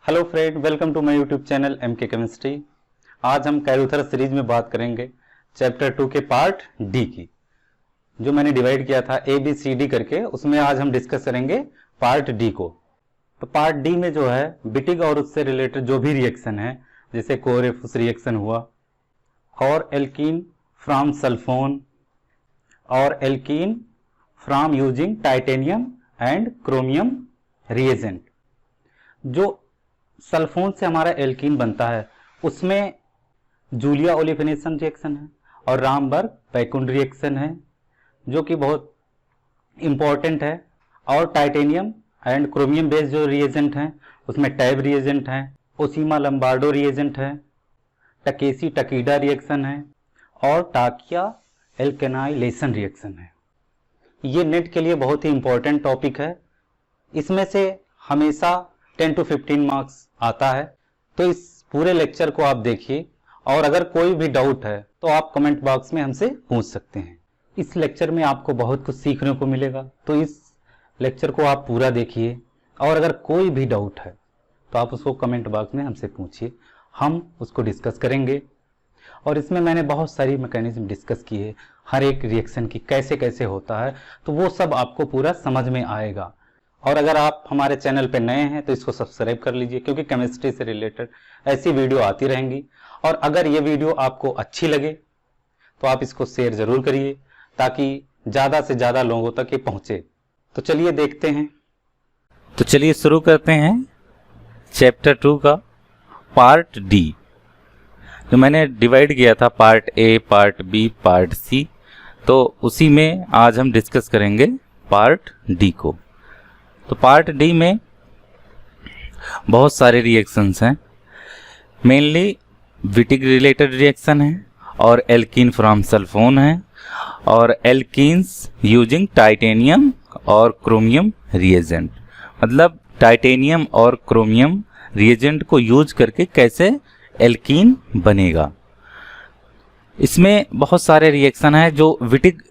Hello friend, welcome to my YouTube channel MK chemistry. आज हम calculus series में बात करेंगे चैप्टर 2 के पार्ट डी की, जो मैंने डिवाइड किया था ए बी सी डी करके। उसमें आज हम डिस्कस करेंगे पार्ट डी को। तो पार्ट डी में जो है बिटिग और उससे रिलेटेड जो भी रिएक्शन है, जैसे कोरेफुस रिएक्शन हुआ और एल्कीन फ्रॉम सल्फोन और alkene from using titanium and chromium reagent. जो सल्फोन से हमारा एल्कीन बनता है उसमें जूलिया ओलिफिनेशन रिएक्शन है और रामबर्ग बैकुंड रिएक्शन है, जो कि बहुत इंपॉर्टेंट है। और टाइटेनियम एंड क्रोमियम बेस्ड जो रिएजेंट हैं उसमें टैब रिएजेंट है, ओसीमा लम्बार्डो रिएजेंट है, टकेसी टकीडा रिएक्शन है और टाकिया एल्केनाइलेशन रिएक्शन है। ये नेट के लिए बहुत ही इंपॉर्टेंट टॉपिक है। इसमें से हमेशा 10 to 15 मार्क्स आता है। तो इस पूरे लेक्चर को आप देखिए और अगर कोई भी डाउट है तो आप कमेंट बॉक्स में हमसे पूछ सकते हैं। इस लेक्चर में आपको बहुत कुछ सीखने को मिलेगा, तो इस लेक्चर को आप पूरा देखिए और अगर कोई भी डाउट है तो आप उसको कमेंट बॉक्स में हमसे पूछिए, हम उसको डिस्कस करेंगे। और इसमें मैंने बहुत सारी मैकेनिज्म डिस्कस की है, हर एक रिएक्शन की कैसे कैसे होता है, तो वो सब आपको पूरा समझ में आएगा। और अगर आप हमारे चैनल पे नए हैं तो इसको सब्सक्राइब कर लीजिए, क्योंकि केमिस्ट्री से रिलेटेड ऐसी वीडियो आती रहेंगी। और अगर ये वीडियो आपको अच्छी लगे तो आप इसको शेयर जरूर करिए, ताकि ज़्यादा से ज़्यादा लोगों तक ये पहुँचे। तो चलिए देखते हैं। तो चलिए शुरू करते हैं चैप्टर 2 का पार्ट डी, जो मैंने डिवाइड किया था part A, part B, part C. तो उसी में आज हम डिस्कस करेंगे पार्ट डी को। तो पार्ट डी में बहुत सारे रिएक्शंस हैं, मेनली विटिग रिलेटेड रिएक्शन है और एल्कीन फ्रॉम सल्फोन है और एल्कीन्स यूजिंग टाइटेनियम और क्रोमियम रिएजेंट। मतलब टाइटेनियम और क्रोमियम रिएजेंट को यूज करके कैसे एल्कीन बनेगा। इसमें बहुत सारे रिएक्शन है जो विटिग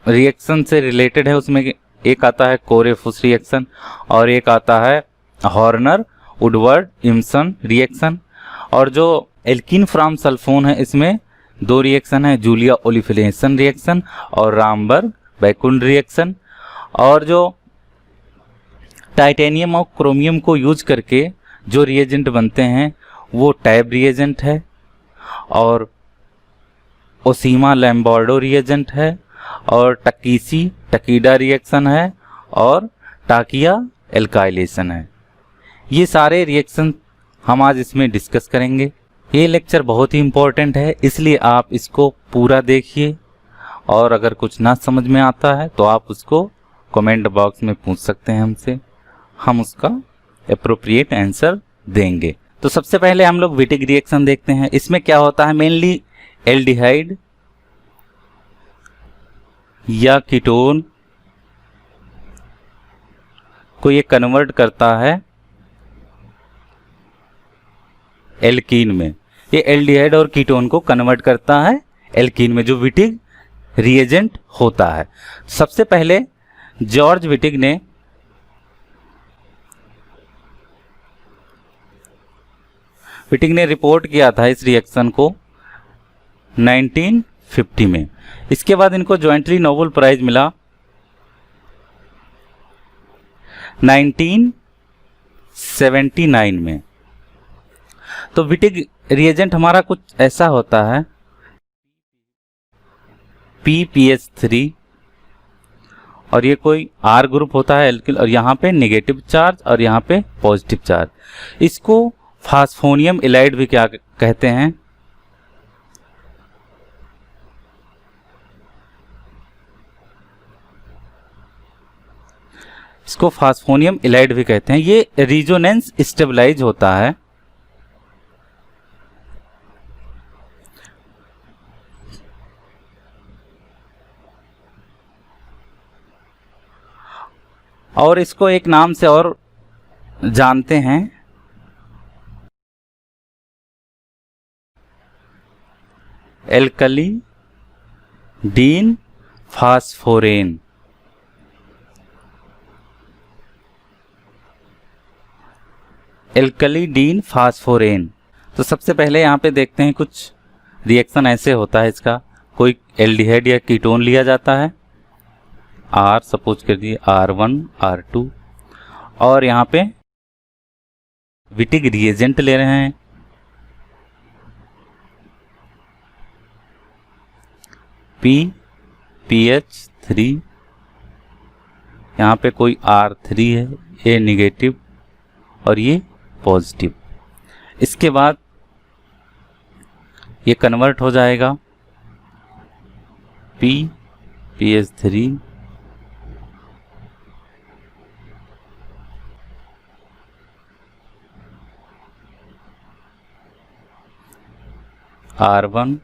रिएक्शन से रिलेटेड है। उसमें एक आता है कोरेफुस रिएक्शन और एक आता है हॉर्नर वुडवर्ड इम्सन रिएक्शन। और जो एल्कीन फ्रॉम सल्फोन है इसमें दो रिएक्शन है, जूलिया ओलिफिनेशन रिएक्शन और रामबर्ग बैकुंड रिएक्शन। और जो टाइटेनियम और क्रोमियम को यूज करके जो रिएजेंट बनते हैं वो टैब रिएजेंट है और ओसीमा लैम्बार्डो रिएजेंट है और टकीसी टकीडा रिएक्शन है और टाकिया एल्काइलेशन है। ये सारे रिएक्शन हम आज इसमें डिस्कस करेंगे। ये लेक्चर बहुत ही इम्पोर्टेंट है, इसलिए आप इसको पूरा देखिए और अगर कुछ ना समझ में आता है तो आप उसको कमेंट बॉक्स में पूछ सकते हैं हमसे, हम उसका एप्रोप्रिएट आंसर देंगे। तो सबसे पहले हम लोग विटिग रिएक्शन देखते हैं। इसमें क्या होता है, मेनली एल्डिहाइड या कीटोन को ये कन्वर्ट करता है एल्कीन में। ये एल्डिहाइड और कीटोन को कन्वर्ट करता है एल्कीन में, जो विटिग रिएजेंट होता है। सबसे पहले जॉर्ज विटिग ने रिपोर्ट किया था इस रिएक्शन को 1950 में। इसके बाद इनको जॉइंटली नोबेल प्राइज मिला 1979 में। तो विटिग रिएजेंट हमारा कुछ ऐसा होता है, PPH3 और ये कोई R ग्रुप होता है एल्किल, और यहाँ पे नेगेटिव चार्ज और यहाँ पे पॉजिटिव चार्ज। इसको फास्फोनियम इलाइड भी क्या कहते हैं। इसको फास्फोनियम इलाइड भी कहते हैं। ये रिजोनेंस स्टेबलाइज होता है और इसको एक नाम से और जानते हैं, एल्कली डीन फास्फोरेन। एल्कलीडीन फास्फोरेन। तो सबसे पहले यहाँ पे देखते हैं कुछ रिएक्शन ऐसे होता है इसका, कोई एल्डिहाइड या कीटोन लिया जाता है, R सपोज कर दिए R1 R2, और यहाँ पे विटिक रिएजेंट ले रहे हैं, PPH3, यहाँ पे कोई R3 है, A निगेटिव और ये पॉजिटिव। इसके बाद ये कन्वर्ट हो जाएगा PPH3 R1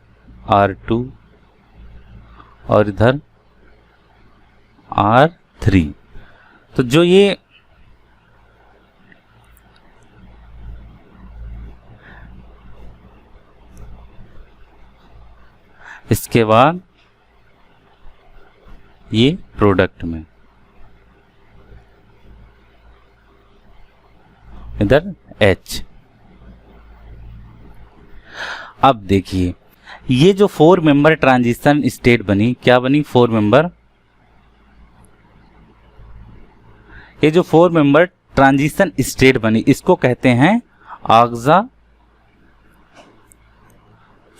R2 और इधर R3। तो जो ये इसके बाद ये प्रोडक्ट में इधर H। अब देखिए ये जो 4 मेंबर ट्रांजिशन स्टेट बनी, क्या बनी? 4 मेंबर। ये जो 4 मेंबर ट्रांजिशन स्टेट बनी इसको कहते हैं ऑक्सा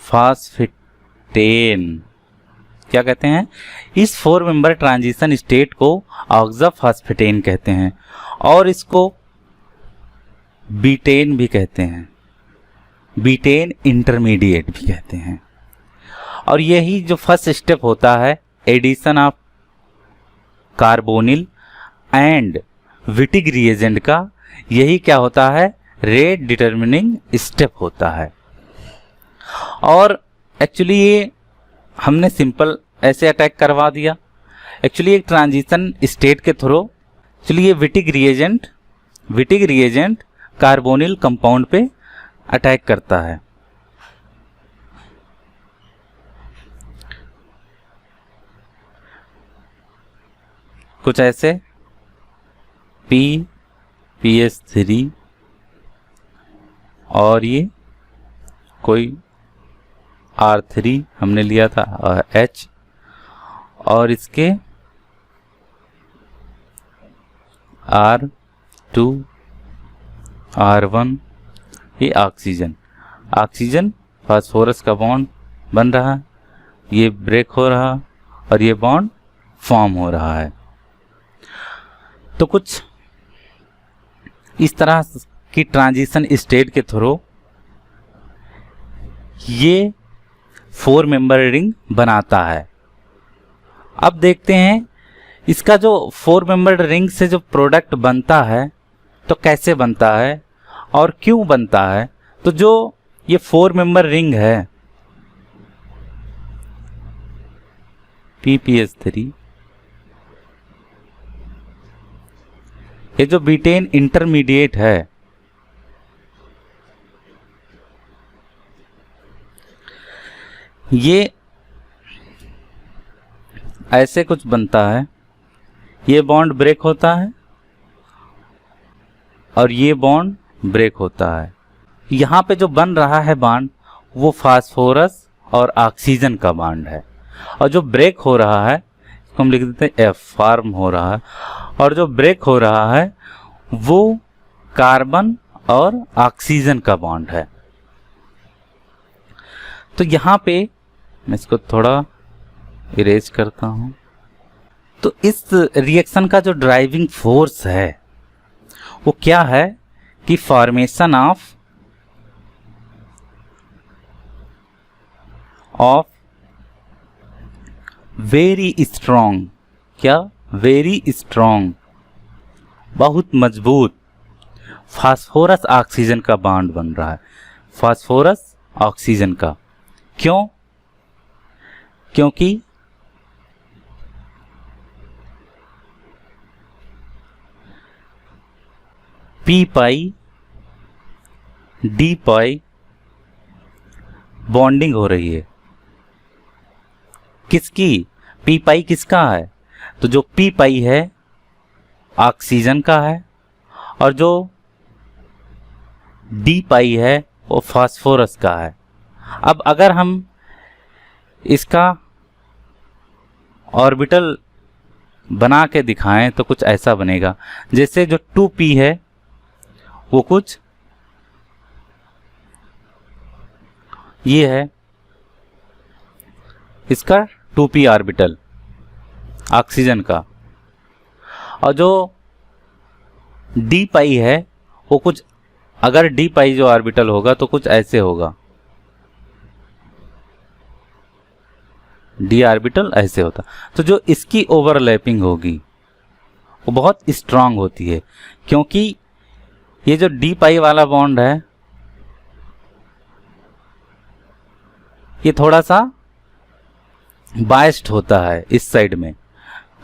फास्फेटेन। क्या कहते हैं? इस 4 मेंबर ट्रांजिशन स्टेट को ऑक्सा फास्फेटेन कहते हैं और इसको बीटेन भी कहते हैं, बीटेन इंटरमीडिएट भी कहते हैं। और यही जो फर्स्ट स्टेप होता है addition of carbonyl and Wittig reagent का, यही क्या होता है? रेट डिटर्मिनिंग स्टेप होता है। और एक्चुअली ये हमने सिंपल ऐसे अटैक करवा दिया। एक्चुअली एक ट्रांजिशन स्टेट के थ्रू चलिए विटिक रिएजेंट कार्बोनिल कंपाउंड पे अटैक करता है। कुछ ऐसे PPH3 और ये कोई R3 हमने लिया था H, और इसके R2 R1, ये ऑक्सीजन फास्फोरस का बॉन्ड बन रहा है, ये ब्रेक हो रहा और ये बॉन्ड फॉर्म हो रहा है। तो कुछ इस तरह की ट्रांजिशन स्टेट के थ्रू ये 4 मेंबर रिंग बनाता है। अब देखते हैं इसका जो 4 मेंबर रिंग से जो प्रोडक्ट बनता है तो कैसे बनता है और क्यों बनता है। तो जो ये 4 मेंबर रिंग है PPH3, ये जो बीटेन इंटरमीडिएट है ये ऐसे कुछ बनता है, ये बॉन्ड ब्रेक होता है और ये बॉन्ड ब्रेक होता है। यहाँ पे जो बन रहा है बॉन्ड वो फास्फोरस और ऑक्सीजन का बॉन्ड है, और जो ब्रेक हो रहा है इसको हम लिख देते हैं F, फॉर्म हो रहा है, और जो ब्रेक हो रहा है वो कार्बन और ऑक्सीजन का बॉन्ड है। तो यहाँ पे मैं इसको थोड़ा इरेज करता हूँ। तो इस रिएक्शन का जो ड्राइविंग फोर्स है वो क्या है कि फॉर्मेशन ऑफ वेरी स्ट्रॉन्ग, क्या? वेरी स्ट्रॉन्ग, बहुत मजबूत फास्फोरस ऑक्सीजन का बॉन्ड बन रहा है, फास्फोरस ऑक्सीजन का। क्यों? क्योंकि पी पाई डी पाई बॉन्डिंग हो रही है। किसकी? पी पाई किसका है? तो जो पी पाई है ऑक्सीजन का है और जो डी पाई है वो कार्बन का है। डी पाई है वो फास्फोरस का है। अब अगर हम इसका ऑर्बिटल बना के दिखाएं तो कुछ ऐसा बनेगा, जैसे जो 2p है वो कुछ ये है, इसका 2p ऑर्बिटल ऑक्सीजन का, और जो डी पाई है वो कुछ, अगर डी पाई जो ऑर्बिटल होगा तो कुछ ऐसे होगा, डी ऑर्बिटल ऐसे होता। तो जो इसकी ओवरलैपिंग होगी वो बहुत स्ट्रांग होती है, क्योंकि ये जो डी पाई वाला बॉन्ड है ये थोड़ा सा बाइस्ड होता है इस साइड में,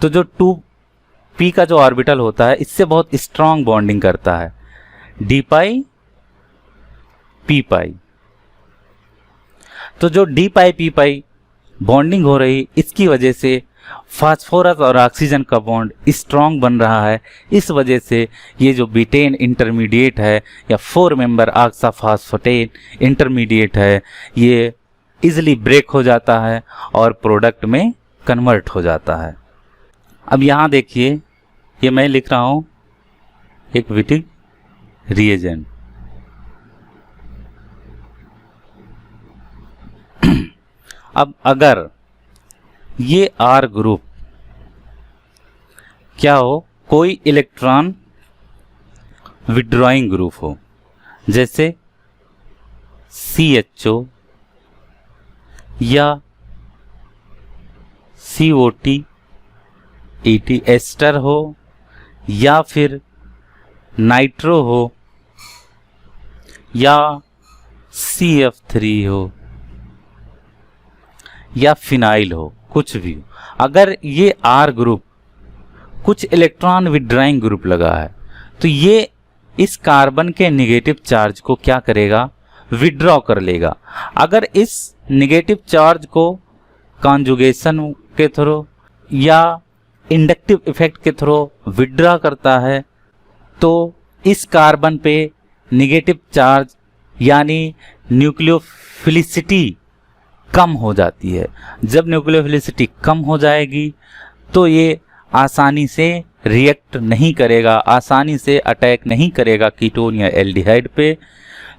तो जो 2p का जो ऑर्बिटल होता है इससे बहुत स्ट्रांग बॉन्डिंग करता है, डी पाई पी पाई। तो जो डी पाई पी पाई बॉन्डिंग हो रही, इसकी वजह से फास्फोरस और ऑक्सीजन का बॉन्ड स्ट्रांग बन रहा है। इस वजह से ये जो बीटेन इंटरमीडिएट है या 4 मेंबर ऑक्साफॉस्फेटेन इंटरमीडिएट है, ये इजिली ब्रेक हो जाता है और प्रोडक्ट में कन्वर्ट हो जाता है। अब यहाँ देखिए, ये मैं लिख रहा हूँ एक विटिग रिएजेंट। अब अगर ये R ग्रुप क्या हो, कोई इलेक्ट्रॉन विड्रॉइंग ग्रुप हो, जैसे CHO या COT ET एस्टर हो, या फिर नाइट्रो हो, या CF3 हो, या फिनाइल हो, कुछ भी हो, अगर ये R ग्रुप कुछ इलेक्ट्रॉन विड्रॉइंग ग्रुप लगा है तो ये इस कार्बन के नेगेटिव चार्ज को क्या करेगा, विड्रॉ कर लेगा। अगर इस नेगेटिव चार्ज को कॉन्जुगेशन के थ्रू या इंडक्टिव इफेक्ट के थ्रू विड्रॉ करता है तो इस कार्बन पे नेगेटिव चार्ज यानी न्यूक्लियोफिलिसिटी कम हो जाती है। जब न्यूक्लियोफिलिसिटी कम हो जाएगी तो ये आसानी से रिएक्ट नहीं करेगा, आसानी से अटैक नहीं करेगा कीटोन या एल्डिहाइड पे,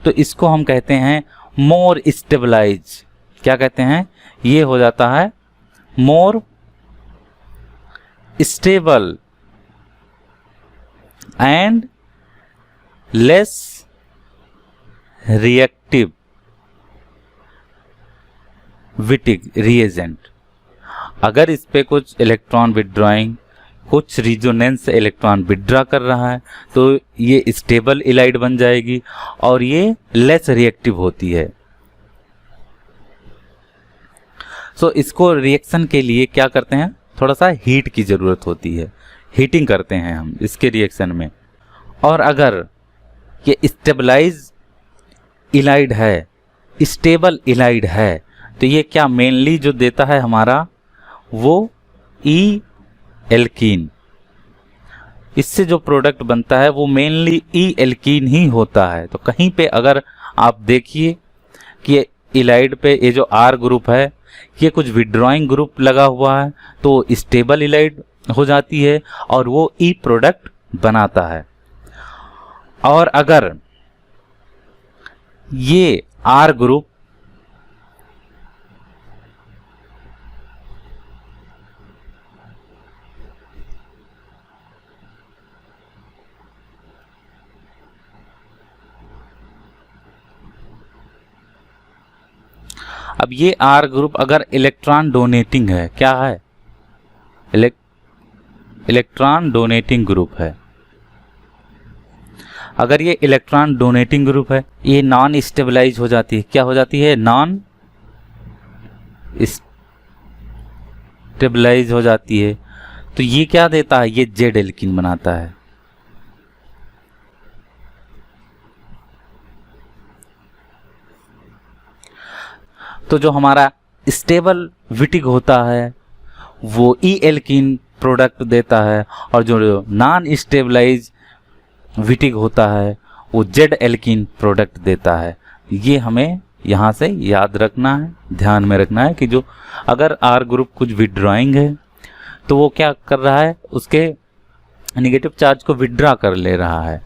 तो इसको हम कहते हैं मोर स्टेबलाइज। क्या कहते हैं, ये हो जाता है more stable and less reactive Wittig reagent. अगर इस पे कुछ इलेक्ट्रॉन विड्रॉइंग, कुछ रिजोनेंस इलेक्ट्रॉन विड्रॉ कर रहा है तो ये स्टेबल इलाइड बन जाएगी और ये लेस रिएक्टिव होती है। सो इसको रिएक्शन के लिए क्या करते हैं, थोड़ा सा हीट की ज़रूरत होती है, हीटिंग करते हैं हम इसके रिएक्शन में। और अगर ये स्टेबलाइज इलाइड है, स्टेबल इलाइड है, तो ये क्या मेनली जो देता है हमारा वो ई एल्कीन। इससे जो प्रोडक्ट बनता है वो मेनली ई एल्कीन ही होता है। तो कहीं पे अगर आप देखिए कि इलाइड पे ये जो R ग्रुप है ये कुछ विड्रॉइंग ग्रुप लगा हुआ है तो स्टेबल इलाइड हो जाती है और वो ई प्रोडक्ट बनाता है। और अगर ये R ग्रुप अब ये R ग्रुप अगर इलेक्ट्रॉन डोनेटिंग है, क्या है, इलेक्ट्रॉन डोनेटिंग ग्रुप है, अगर ये इलेक्ट्रॉन डोनेटिंग ग्रुप है, ये नॉन स्टेबलाइज हो जाती है। क्या हो जाती है, नॉन स्टेबलाइज हो जाती है। तो ये क्या देता है, ये जेड एल्कीन बनाता है। तो जो हमारा स्टेबल विटिग होता है वो ई एल्कीन प्रोडक्ट देता है और जो नॉन स्टेबलाइज विटिग होता है वो जेड एल्कीन प्रोडक्ट देता है। ये हमें यहाँ से याद रखना है, ध्यान में रखना है कि जो अगर आर ग्रुप कुछ विड्रॉइंग है तो वो क्या कर रहा है, उसके नेगेटिव चार्ज को विड्रॉ कर ले रहा है,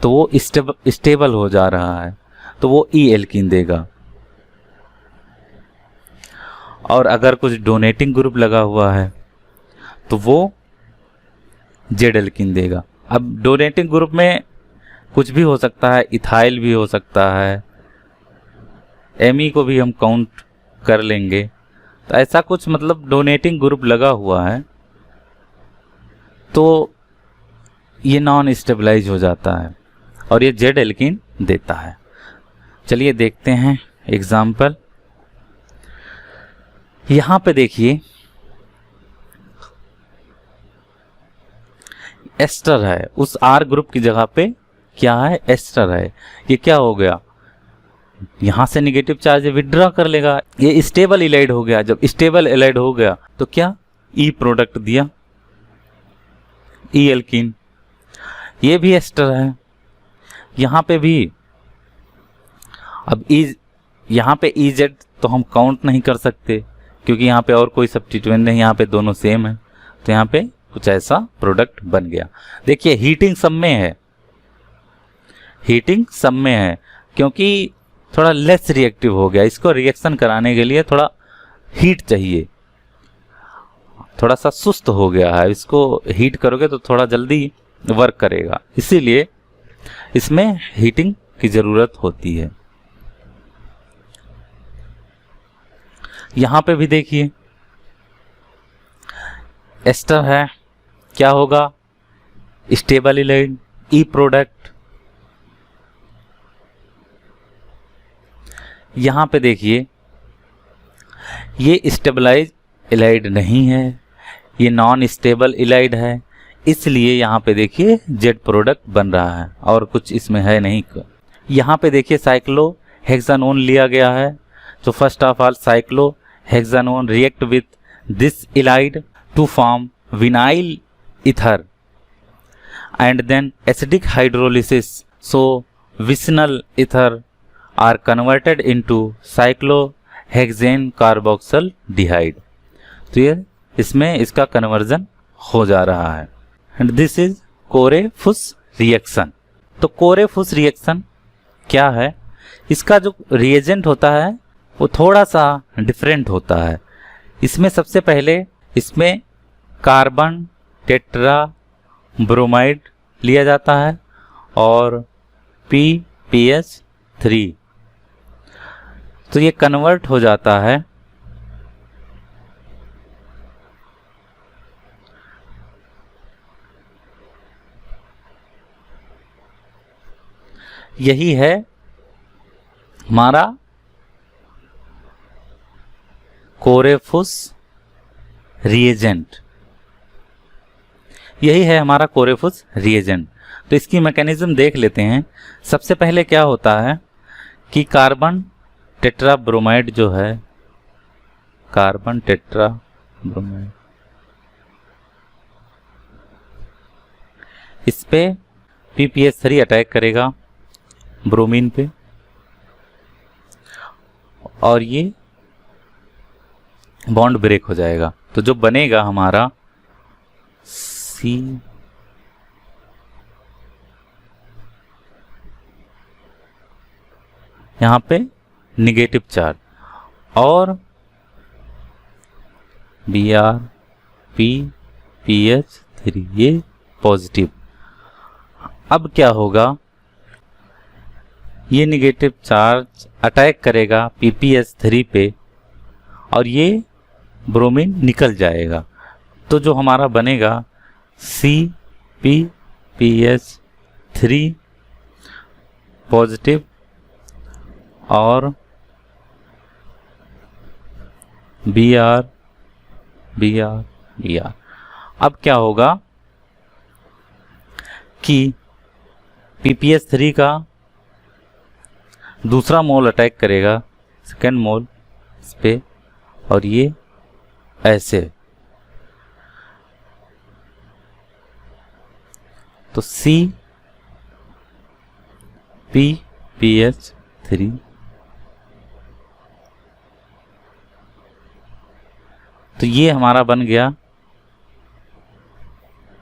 तो वो स्टेबल हो जा रहा है, तो वो ई एल्कीन देगा। और अगर कुछ डोनेटिंग ग्रुप लगा हुआ है तो वो जेड एल्कीन देगा। अब डोनेटिंग ग्रुप में कुछ भी हो सकता है, इथाइल भी हो सकता है, एमी को भी हम काउंट कर लेंगे। तो ऐसा कुछ मतलब डोनेटिंग ग्रुप लगा हुआ है तो ये नॉन स्टेबलाइज हो जाता है और ये जेड एल्कीन देता है। चलिए देखते हैं एग्जाम्पल। यहां पे देखिए एस्टर है, उस आर ग्रुप की जगह पे क्या है, एस्टर है। ये क्या हो गया, यहां से नेगेटिव चार्ज विड्रॉ कर लेगा, ये स्टेबल इलाइड हो गया। जब स्टेबल इलाइड हो गया तो क्या, ई प्रोडक्ट दिया, ई एल्कीन। ये भी एस्टर है, यहां पे भी। अब यहां पे ई जेड तो हम काउंट नहीं कर सकते क्योंकि यहाँ पे और कोई सब्स्टिट्यूएंट नहीं, यहाँ पे दोनों सेम है, तो यहाँ पे कुछ ऐसा प्रोडक्ट बन गया। देखिए हीटिंग सब में है, हीटिंग सब में है क्योंकि थोड़ा लेस रिएक्टिव हो गया। इसको रिएक्शन कराने के लिए थोड़ा हीट चाहिए, थोड़ा सा सुस्त हो गया है, इसको हीट करोगे तो थोड़ा जल्दी वर्क करेगा, इसीलिए इसमें हीटिंग की जरूरत होती है। यहां पे भी देखिए एस्टर है, क्या होगा, स्टेबल इलाइड, ई प्रोडक्ट। यहां पे देखिए ये स्टेबलाइज इलाइड नहीं है, ये नॉन स्टेबल इलाइड है, इसलिए यहां पे देखिए जेड प्रोडक्ट बन रहा है और कुछ इसमें है नहीं। यहां पे देखिए साइक्लो हेक्सानोन लिया गया है, तो first of all cyclohexanone react with this ylide to form vinyl ether and then acidic hydrolysis, so vinyl ether are converted into cyclohexane carboxyl dehyde। तो ये इसमें इसका कन्वर्जन हो जा रहा है एंड दिस इज कोरेफुस रिएक्शन। तो कोरेफुस reaction क्या है, इसका जो रिएजेंट होता है वो थोड़ा सा डिफरेंट होता है। इसमें सबसे पहले इसमें कार्बन टेट्रा ब्रोमाइड लिया जाता है और PPH3, तो ये कन्वर्ट हो जाता है यही है हमारा कोरेफुस रिएजेंट, यही है हमारा कोरेफुस रिएजेंट। तो इसकी मैकेनिज्म देख लेते हैं। सबसे पहले क्या होता है कि कार्बन टेट्रा ब्रोमाइड जो है, कार्बन टेट्रा ब्रोमाइड, इस पे PPH3 अटैक करेगा ब्रोमीन पे और ये बॉन्ड ब्रेक हो जाएगा। तो जो बनेगा हमारा C यहाँ पे निगेटिव चार्ज और BrPPH3 ये पॉजिटिव। अब क्या होगा, ये निगेटिव चार्ज अटैक करेगा PPH3 पे और ये ब्रोमीन निकल जाएगा। तो जो हमारा बनेगा CPPH3 पॉजिटिव और Br। अब क्या होगा कि PPH3 का दूसरा मोल अटैक करेगा सेकेंड मोल इस पे और ये ऐसे, तो C PPH3 तो ये हमारा बन गया,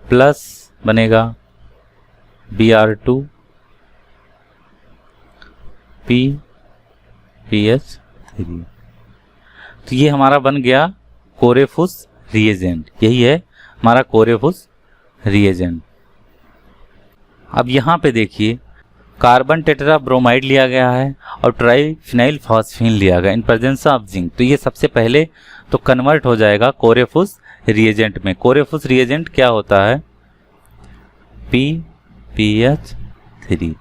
प्लस बनेगा Br2 PPH3। तो ये हमारा बन गया कोरेफुस रिएजेंट, यही है हमारा कोरेफुस रिएजेंट। अब यहाँ पे देखिए कार्बन टेट्रा ब्रोमाइड लिया गया है और ट्राइफिनाइल फॉस्फीन लिया गया इन प्रेजेंस ऑफ जिंक। तो ये सबसे पहले तो कन्वर्ट हो जाएगा कोरेफुस रिएजेंट में। कोरेफुस रिएजेंट क्या होता है? PPH3।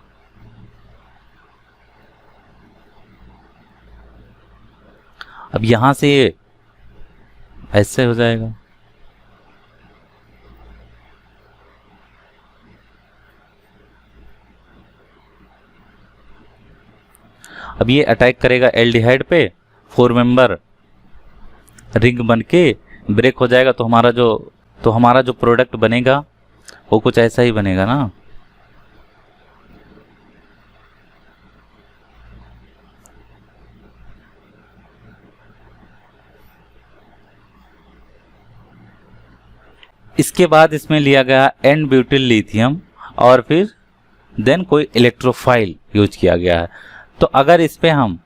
अब यहां से ये ऐसे हो जाएगा, अब ये अटैक करेगा एल्डिहाइड पे, 4 मेंबर रिंग बन के ब्रेक हो जाएगा। तो हमारा जो प्रोडक्ट बनेगा वो कुछ ऐसा ही बनेगा ना। इसके बाद इसमें लिया गया एन ब्यूटिल लिथियम और फिर देन कोई इलेक्ट्रोफाइल यूज किया गया है। तो अगर इस पे हम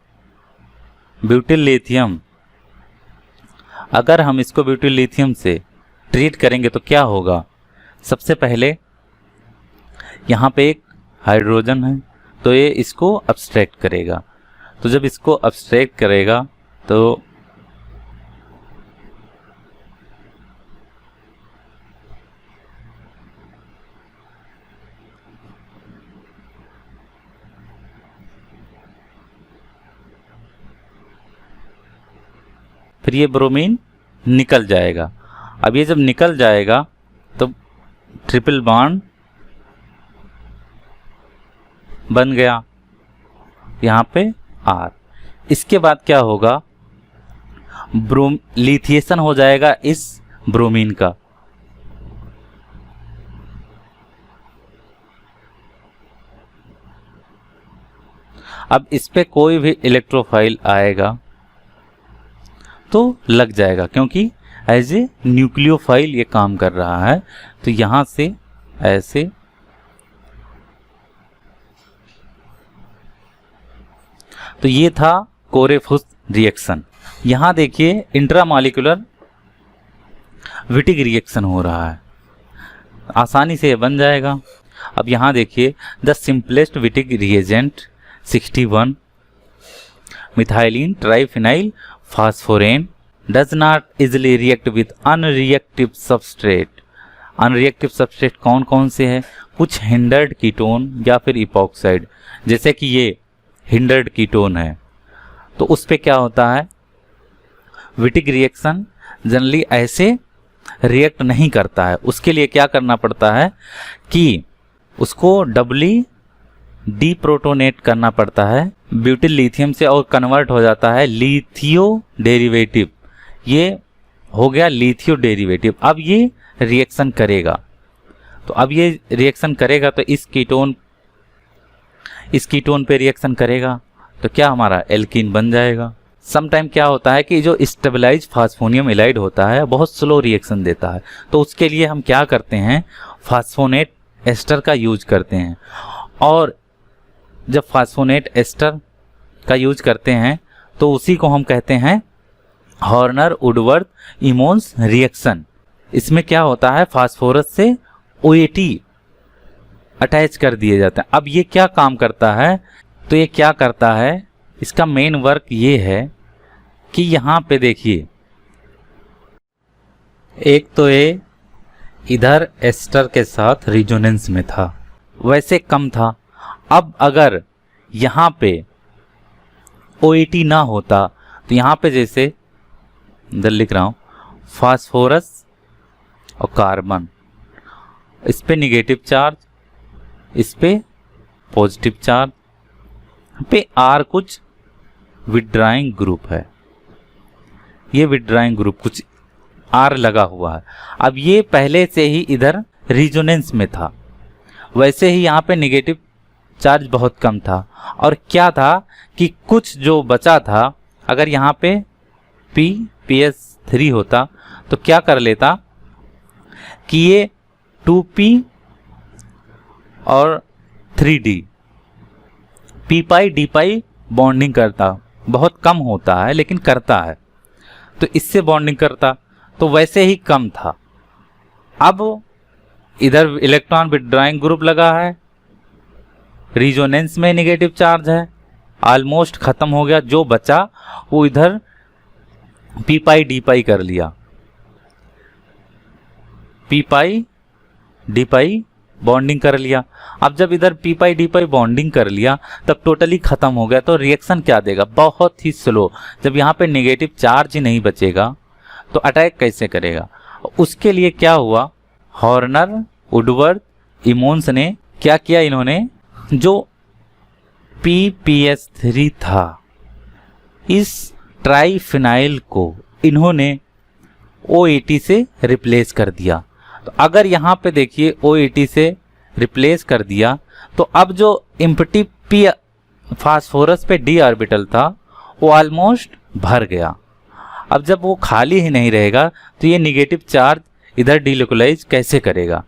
ब्यूटिल लिथियम, अगर हम इसको ब्यूटिल लिथियम से ट्रीट करेंगे तो क्या होगा? सबसे पहले यहाँ पे एक हाइड्रोजन है तो ये इसको अब्स्ट्रैक्ट करेगा। तो जब इसको अब्स्ट्रैक्ट करेगा तो फिर ये ब्रोमीन निकल जाएगा। अब ये जब निकल जाएगा तो ट्रिपल बॉन्ड बन गया यहाँ पे R। इसके बाद क्या होगा? लिथिएशन हो जाएगा इस ब्रोमीन का। अब इस पे कोई भी इलेक्ट्रोफाइल आएगा तो लग जाएगा, क्योंकि एज ए न्यूक्लियोफाइल ये काम कर रहा है। तो यहां से ऐसे तो ये था कोरेफुस रिएक्शन। यहां देखिए इंट्रामॉलिक्यूलर विटिग रिएक्शन हो रहा है, आसानी से ये बन जाएगा। अब यहां देखिए the simplest Wittig reagent 61 methylene triphenyl phosphorane does not easily react with unreactive substrate। Unreactive substrate कौन कौन से हैं? कुछ हिंडर्ड कीटोन या फिर इपॉक्साइड, जैसे कि ये हिंडर्ड कीटोन है। तो उस पे क्या होता है? विटिग रिएक्शन जनरली ऐसे रिएक्ट नहीं करता है। उसके लिए क्या करना पड़ता है कि उसको डबली डीप्रोटोनेट करना पड़ता है ब्यूटिल लिथियम से और कन्वर्ट हो जाता है लिथियो डेरिवेटिव। ये हो गया लिथियो डेरिवेटिव। अब ये रिएक्शन करेगा, तो अब ये रिएक्शन करेगा तो इस कीटोन पे रिएक्शन करेगा तो क्या हमारा एल्कीन बन जाएगा। समटाइम क्या होता है कि जो स्टेबलाइज फास्फोनियम इलाइड होता है बहुत स्लो रिएक्शन देता है। तो उसके लिए हम क्या करते हैं? फास्फोनेट एस्टर का यूज करते हैं। और जब फास्फोनेट एस्टर का यूज करते हैं तो उसी को हम कहते हैं हॉर्नर वुडवर्थ इमोन्स रिएक्शन। इसमें क्या होता है? फास्फोरस से OAT अटैच कर दिए जाते हैं। अब ये क्या काम करता है? तो ये क्या करता है, इसका मेन वर्क ये है कि यहाँ पे देखिए, एक तो ये इधर एस्टर के साथ रिजोनेंस में था, वैसे कम था। अब अगर यहाँ पे OAT ना होता तो यहाँ पे जैसे इधर लिख रहा हूँ फास्फोरस और कार्बन, इस पे निगेटिव चार्ज, इस पे पॉजिटिव चार्ज, पे R कुछ विड्राइंग ग्रुप है, ये विड्राइंग ग्रुप कुछ R लगा हुआ है। अब ये पहले से ही इधर रिजोनेंस में था, वैसे ही यहाँ पे निगेटिव चार्ज बहुत कम था। और क्या था कि कुछ जो बचा था, अगर यहाँ पे PS3 होता तो क्या कर लेता कि ये 2p और 3d p पाई d पाई बॉन्डिंग करता, बहुत कम होता है लेकिन करता है, तो इससे बॉन्डिंग करता, तो वैसे ही कम था। अब इधर इलेक्ट्रॉन विथड्रॉइंग ग्रुप लगा है, रिजोनेंस में नेगेटिव चार्ज है, ऑलमोस्ट खत्म हो गया, जो बचा वो इधर p पाई d पाई कर लिया, p पाई d पाई बॉन्डिंग कर लिया। अब जब इधर p पाई d पाई बॉन्डिंग कर लिया तब टोटली खत्म हो गया, तो रिएक्शन क्या देगा, बहुत ही स्लो। जब यहाँ पे नेगेटिव चार्ज ही नहीं बचेगा तो अटैक कैसे करेगा। उसके लिए क्या हुआ, हॉर्नर, वुडवर्थ, इमोन्स ने क्या किया, इन्होंने जो PPS3 था इस ट्राइफिनाइल को इन्होंने OAT से रिप्लेस कर दिया। तो अगर यहाँ पे देखिए OAT से रिप्लेस कर दिया तो अब जो एम्प्टी p फास्फोरस पे d ऑर्बिटल था वो ऑलमोस्ट भर गया। अब जब वो खाली ही नहीं रहेगा तो ये निगेटिव चार्ज इधर डिलोकलाइज कैसे करेगा।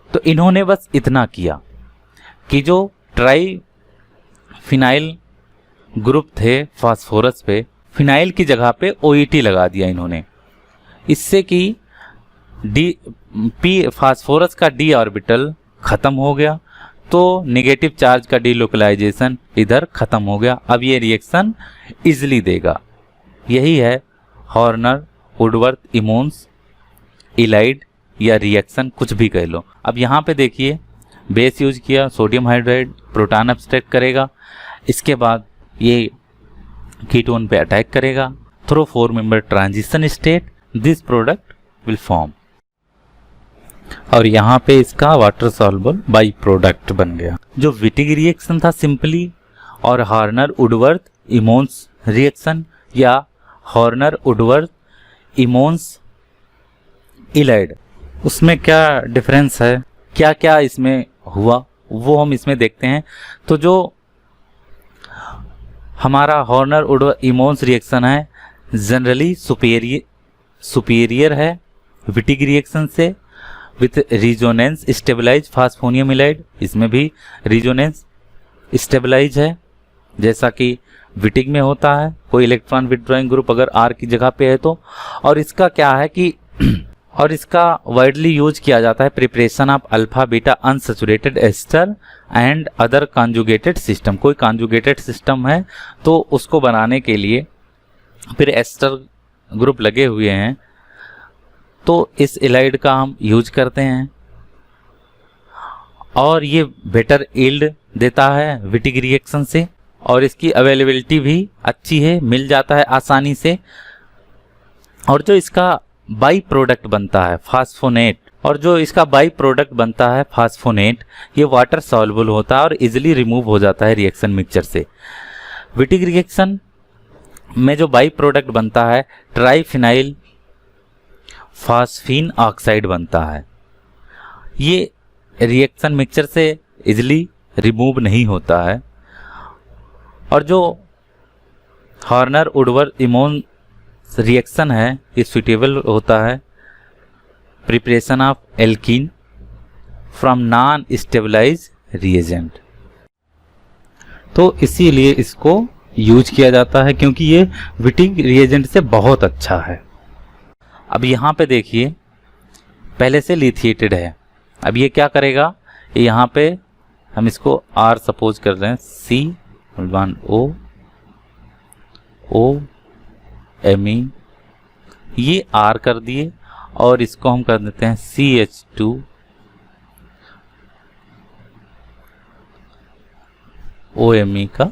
तो इन्होंने बस इतना किया कि जो ट्राई फिनाइल ग्रुप थे फास्फोरस पे, फिनाइल की जगह पे OET लगा दिया इन्होंने, इससे कि p फास्फोरस का d ऑर्बिटल खत्म हो गया, तो नेगेटिव चार्ज का डिलोकलाइजेशन इधर खत्म हो गया। अब ये रिएक्शन इजीली देगा। यही है हॉर्नर, वुडवर्थ, इमोन्स, इलाइड या रिएक्शन, कुछ भी कह लो। अब यहाँ पे देखिए बेस यूज किया, सोडियम हाइड्राइड, प्रोटॉन एब्स्ट्रैक्ट करेगा, इसके बाद ये कीटोन पे अटैक करेगा, through 4 member transition state this product will form, और यहाँ पे इसका वाटर सॉल्युबल बाई प्रोडक्ट बन गया। जो विटिग रिएक्शन था सिंपली, और हॉर्नर, वुडवर्थ, इमोन्स रिएक्शन या हॉर्नर, वुडवर्थ, इमोन्स, इलाइड, उसमें क्या डिफरेंस है, क्या क्या इसमें हुआ वो हम इसमें देखते हैं। तो जो हमारा हॉर्नर, वुडवर्थ, इमोन्स रिएक्शन है जनरली सुपीरियर है विटिग रिएक्शन से, विथ रिजोनेंस स्टेबलाइज फास्फोनियम इलाइड, इसमें भी रिजोनेंस स्टेबलाइज है जैसा कि विटिग में होता है। कोई इलेक्ट्रॉन विथड्रॉइंग ग्रुप अगर R की जगह पे है तो, और इसका क्या है कि और इसका वाइडली यूज किया जाता है preparation of alpha beta unsaturated ester and other conjugated system. कोई कॉन्जुगेटेड सिस्टम है तो उसको बनाने के लिए फिर एस्टर ग्रुप लगे हुए हैं, तो इस इलाइड का हम यूज करते हैं, और ये बेटर यील्ड देता है विटिग रिएक्शन से, और इसकी अवेलेबिलिटी भी अच्छी है, मिल जाता है आसानी से। और जो इसका बाई प्रोडक्ट बनता है फास्फोनेट, ये वाटर सॉल्युबल होता है और इजीली रिमूव हो जाता है रिएक्शन मिक्सचर से। विटिग रिएक्शन में जो बाई प्रोडक्ट बनता है ट्राइफिनाइल फास्फीन ऑक्साइड बनता है, ये रिएक्शन मिक्सचर से इजीली रिमूव नहीं होता है। और जो हॉर्नर, वुडवर्थ, इमोन्स रिएक्शन है ये सुटेबल होता है preparation of alkene from non stabilise reagent, तो इसीलिए इसको यूज किया जाता है क्योंकि ये विटिग रिएजेंट से बहुत अच्छा है। अब यहाँ पे देखिए पहले से लिथिएटेड है, अब ये क्या करेगा, यहाँ पे हम इसको R सपोज कर रहे हैं, COMe, ये R कर दिए, और इसको हम कर देते हैं CH2OMe का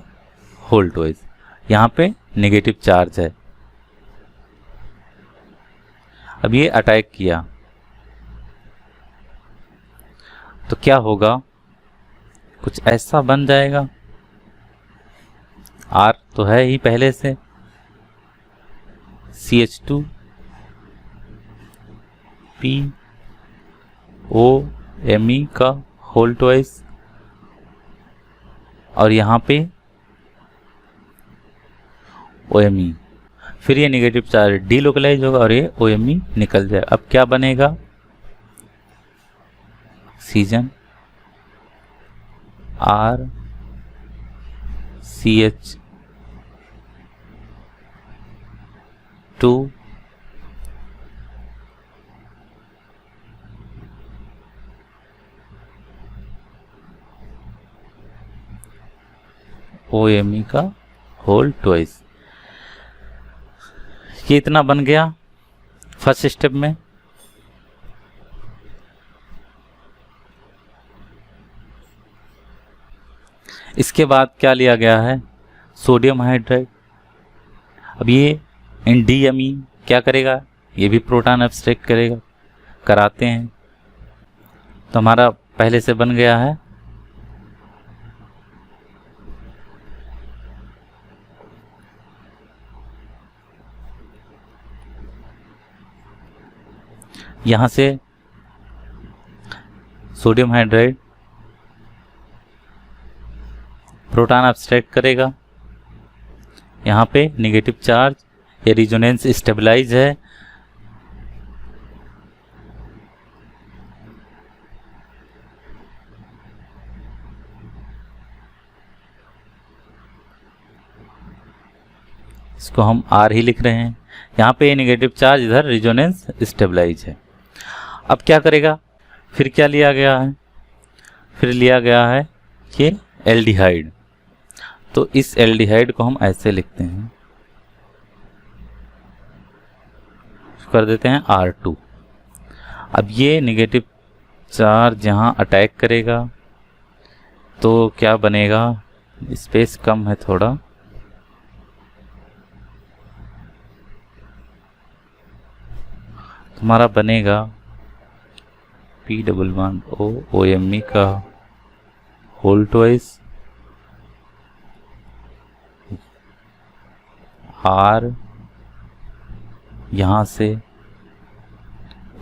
होल ट्वाइस, यहाँ पे नेगेटिव चार्ज है। अब ये अटैक किया तो क्या होगा, कुछ ऐसा बन जाएगा, R तो है ही पहले से, CH2POMe का होल ट्वाइस, और यहाँ पे OMe, फिर ये नेगेटिव चार्ज डीलोकलाइज होगा और ये OMe निकल जाए। अब क्या बनेगा, ऑक्सीजन RCH2 OMe का होल ट्वाइस। ये इतना बन गया फर्स्ट स्टेप में। इसके बाद क्या लिया गया है, सोडियम हाइड्राइड। अब ये NDMe क्या करेगा, ये भी प्रोटॉन एब्स्ट्रैक्ट करेगा, कराते हैं। तो हमारा पहले से बन गया है यहाँ से सोडियम हाइड्राइड प्रोटॉन एब्स्ट्रैक्ट करेगा, यहाँ पे नेगेटिव चार्ज, ये रिजोनेंस स्टेबलाइज है, इसको हम R ही लिख रहे हैं। यहाँ पे नेगेटिव चार्ज, इधर रिजोनेंस स्टेबलाइज है। अब क्या करेगा, फिर क्या लिया गया है, फिर लिया गया है ये एल्डिहाइड। तो इस एल्डिहाइड को हम ऐसे लिखते हैं, कर देते हैं R2। अब ये नेगेटिव चार्ज यहाँ अटैक करेगा तो क्या बनेगा, स्पेस कम है थोड़ा, हमारा बनेगा P11O OMe का होल ट्वाइस R, यहाँ से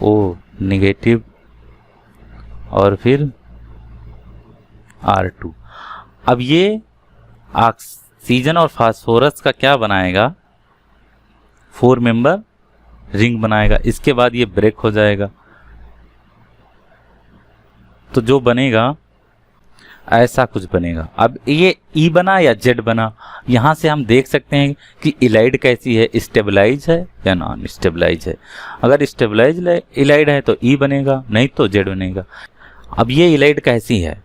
O नेगेटिव और फिर R2। अब ये ऑक्सीजन और फास्फोरस का क्या बनाएगा, 4 मेंबर रिंग बनाएगा। इसके बाद ये ब्रेक हो जाएगा, तो जो बनेगा ऐसा कुछ बनेगा। अब ये E बना या Z बना, यहाँ से हम देख सकते हैं कि इलाइड कैसी है, स्टेबलाइज है या नॉन स्टेबलाइज है। अगर स्टेबलाइज इलाइड है तो E बनेगा, नहीं तो Z बनेगा। अब ये इलाइड कैसी है,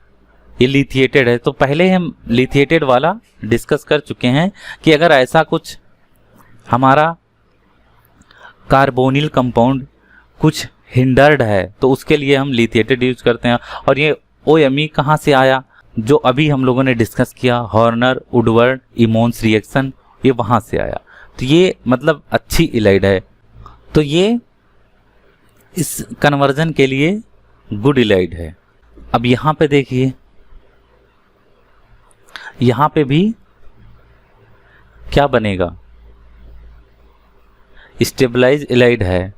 ये लिथिएटेड है। तो पहले हम लिथिएटेड वाला डिस्कस कर चुके हैं कि अगर ऐसा कुछ हमारा कार्बोनिल कंपाउंड कुछ हिंडर्ड है तो उसके लिए हम लिथिएटेड यूज करते हैं। और ये OMe कहाँ से आया, जो अभी हम लोगों ने डिस्कस किया, हॉर्नर वुडवर्ड इमोन्स रिएक्शन, ये वहाँ से आया। तो ये मतलब अच्छी इलाइड है, तो ये इस कन्वर्जन के लिए गुड इलाइड है। अब यहाँ पे देखिए, यहाँ पे भी क्या बनेगा, स्टेबलाइज इलाइड है,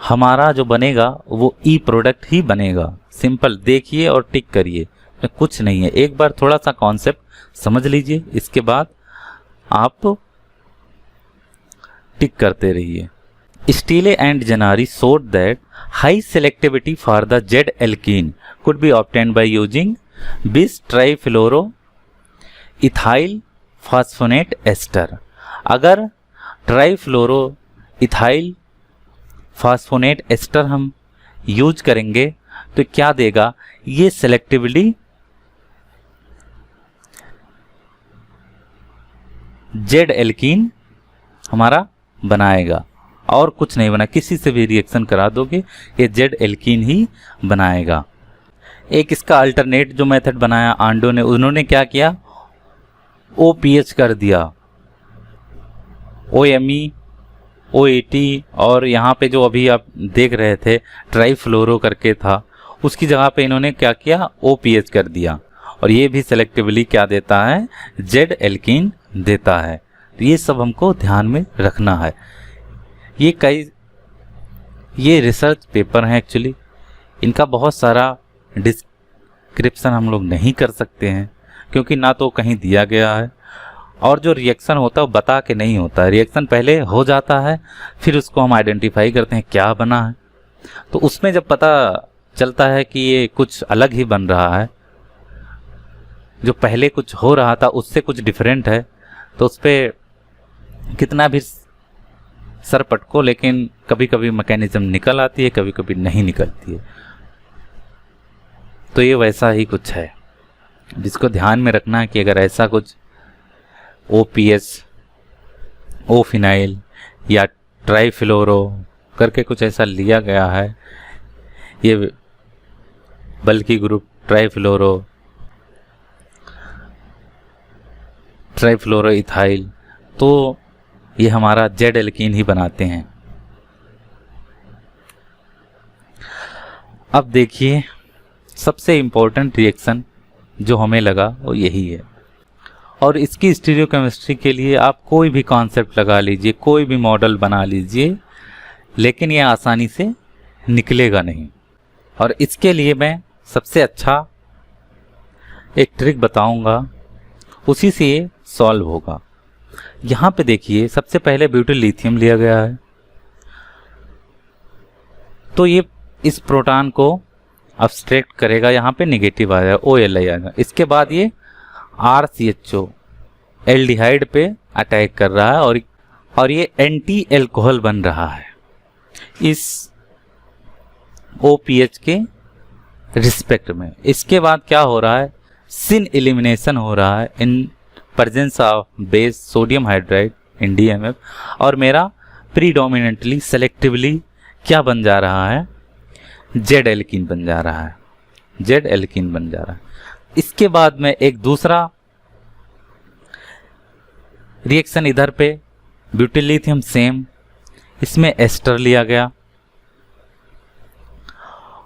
हमारा जो बनेगा वो E प्रोडक्ट ही बनेगा। सिंपल देखिए और टिक करिए, कुछ नहीं है। एक बार थोड़ा सा कॉन्सेप्ट समझ लीजिए, इसके बाद आप टिक करते रहिए। स्टीले and जेनारी showed that high selectivity for the Z alkene could be obtained by using bis trifluoro ethyl phosphonate ester। अगर ट्राईफ्लोरो इथाइल फास्फोनेट एस्टर हम यूज करेंगे तो क्या देगा, ये सेलेक्टिवली जेड एल्कीन हमारा बनाएगा और कुछ नहीं बना। किसी से भी रिएक्शन करा दोगे ये जेड एल्कीन ही बनाएगा। एक इसका अल्टरनेट जो मेथड बनाया आंडो ने, उन्होंने क्या किया, OPH कर दिया, OMe OAT, और यहाँ पे जो अभी आप देख रहे थे ट्राईफ्लोरो करके था, उसकी जगह पे इन्होंने क्या किया, OPH कर दिया। और ये भी सेलेक्टिवली क्या देता है, जेड एल्कीन देता है। तो ये सब हमको ध्यान में रखना है। ये रिसर्च पेपर हैं एक्चुअली, इनका बहुत सारा डिस्क्रिप्शन हम लोग नहीं कर सकते हैं, क्योंकि ना तो कहीं दिया गया है, और जो रिएक्शन होता है वो बता के नहीं होता है। रिएक्शन पहले हो जाता है, फिर उसको हम आइडेंटिफाई करते हैं क्या बना है। तो उसमें जब पता चलता है कि ये कुछ अलग ही बन रहा है, जो पहले कुछ हो रहा था उससे कुछ डिफरेंट है, तो उस पर कितना भी सर पटको, लेकिन कभी कभी मैकेनिज्म निकल आती है, कभी कभी नहीं निकलती है। तो ये वैसा ही कुछ है जिसको ध्यान में रखना है कि अगर ऐसा कुछ OPS, ओ फिनाइल या ट्राईफ्लोरो करके कुछ ऐसा लिया गया है, ये बल्कि ग्रुप ट्राईफ्लोरो इथाइल, तो ये हमारा जेड एल्कीन ही बनाते हैं। अब देखिए सबसे इम्पोर्टेंट रिएक्शन जो हमें लगा वो यही है, और इसकी स्टीरियोकेमिस्ट्री के लिए आप कोई भी कॉन्सेप्ट लगा लीजिए, कोई भी मॉडल बना लीजिए, लेकिन ये आसानी से निकलेगा नहीं। और इसके लिए मैं सबसे अच्छा एक ट्रिक बताऊंगा, उसी से ये सॉल्व होगा। यहाँ पे देखिए सबसे पहले ब्यूटिल लिथियम लिया गया है, तो ये इस प्रोटॉन को अब्स्ट्रैक्ट करेगा, यहाँ पे नेगेटिव आ जाएगा, OL आ जाएगा। इसके बाद ये RCHO एल्डिहाइड पे अटैक कर रहा है, और ये एंटी एल्कोहल बन रहा है इस OPH के रिस्पेक्ट में। इसके बाद क्या हो रहा है, सिन एलिमिनेशन हो रहा है इन presence of base sodium hydride in DMF, और मेरा प्रीडोमिनेंटली सेलेक्टिवली क्या बन जा रहा है, जेड एल्कीन बन जा रहा है, जेड एल्कीन बन जा रहा है। इसके बाद में एक दूसरा रिएक्शन इधर पे ब्यूटिल लिथियम सेम, इसमें एस्टर लिया गया,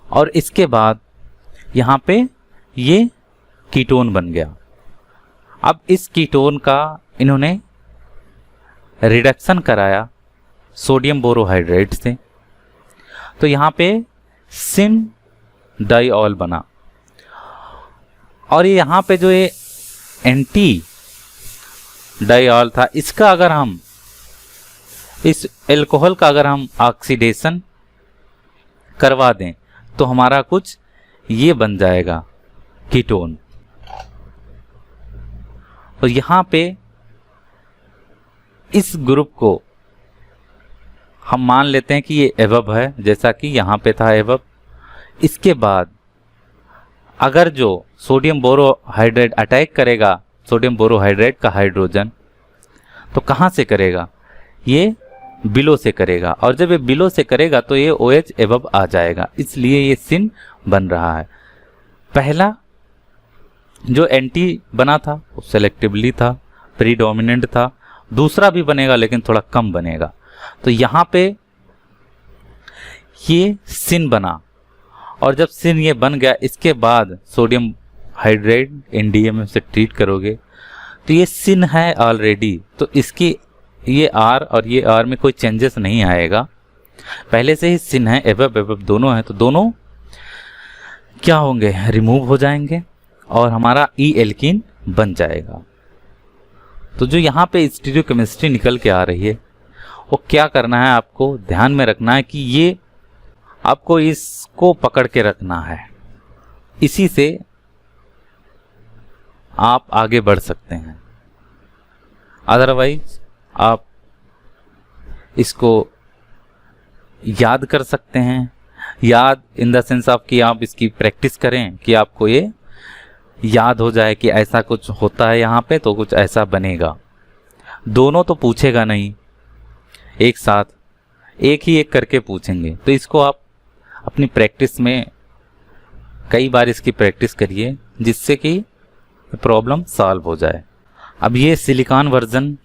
और इसके बाद यहाँ पे ये कीटोन बन गया। अब इस कीटोन का इन्होंने रिडक्शन कराया सोडियम बोरोहाइड्रेट से, तो यहाँ पे सिन डाइऑल बना, और ये यहाँ पे जो ये एंटी डाइऑल था, इसका अगर हम इस एल्कोहल का अगर हम ऑक्सीडेशन करवा दें तो हमारा कुछ ये बन जाएगा कीटोन। तो यहाँ पे इस ग्रुप को हम मान लेते हैं कि ये एवब है, जैसा कि यहाँ पे था एवब। इसके बाद अगर जो सोडियम बोरोहाइड्रेट अटैक करेगा सोडियम बोरोहाइड्रेट का हाइड्रोजन, तो कहाँ से करेगा, ये बिलो से करेगा, और जब ये बिलो से करेगा तो ये OH एवब आ जाएगा, इसलिए ये सिन बन रहा है। पहला जो एंटी बना था वो सेलेक्टिवली था, प्रीडोमिनेंट था, दूसरा भी बनेगा लेकिन थोड़ा कम बनेगा। तो यहाँ पे ये सिन बना, और जब सिन ये बन गया, इसके बाद सोडियम हाइड्रेट NDMF से ट्रीट करोगे तो ये सिन है ऑलरेडी, तो इसकी ये R और ये R में कोई चेंजेस नहीं आएगा, पहले से ही सिन है, एवब एवब दोनों है, तो दोनों क्या होंगे, रिमूव हो जाएंगे और हमारा E एल्कीन बन जाएगा। तो जो यहाँ पे स्टीरियोकेमिस्ट्री निकल के आ रही है वो क्या करना है, आपको ध्यान में रखना है कि ये आपको इसको पकड़ के रखना है, इसी से आप आगे बढ़ सकते हैं। अदरवाइज आप इसको याद कर सकते हैं, याद इन द सेंस ऑफ कि आप इसकी प्रैक्टिस करें कि आपको ये याद हो जाए कि ऐसा कुछ होता है यहाँ पे तो कुछ ऐसा बनेगा। दोनों तो पूछेगा नहीं एक साथ, एक ही एक करके पूछेंगे, तो इसको आप अपनी प्रैक्टिस में कई बार इसकी प्रैक्टिस करिए जिससे कि प्रॉब्लम सॉल्व हो जाए। अब ये सिलिकॉन वर्जन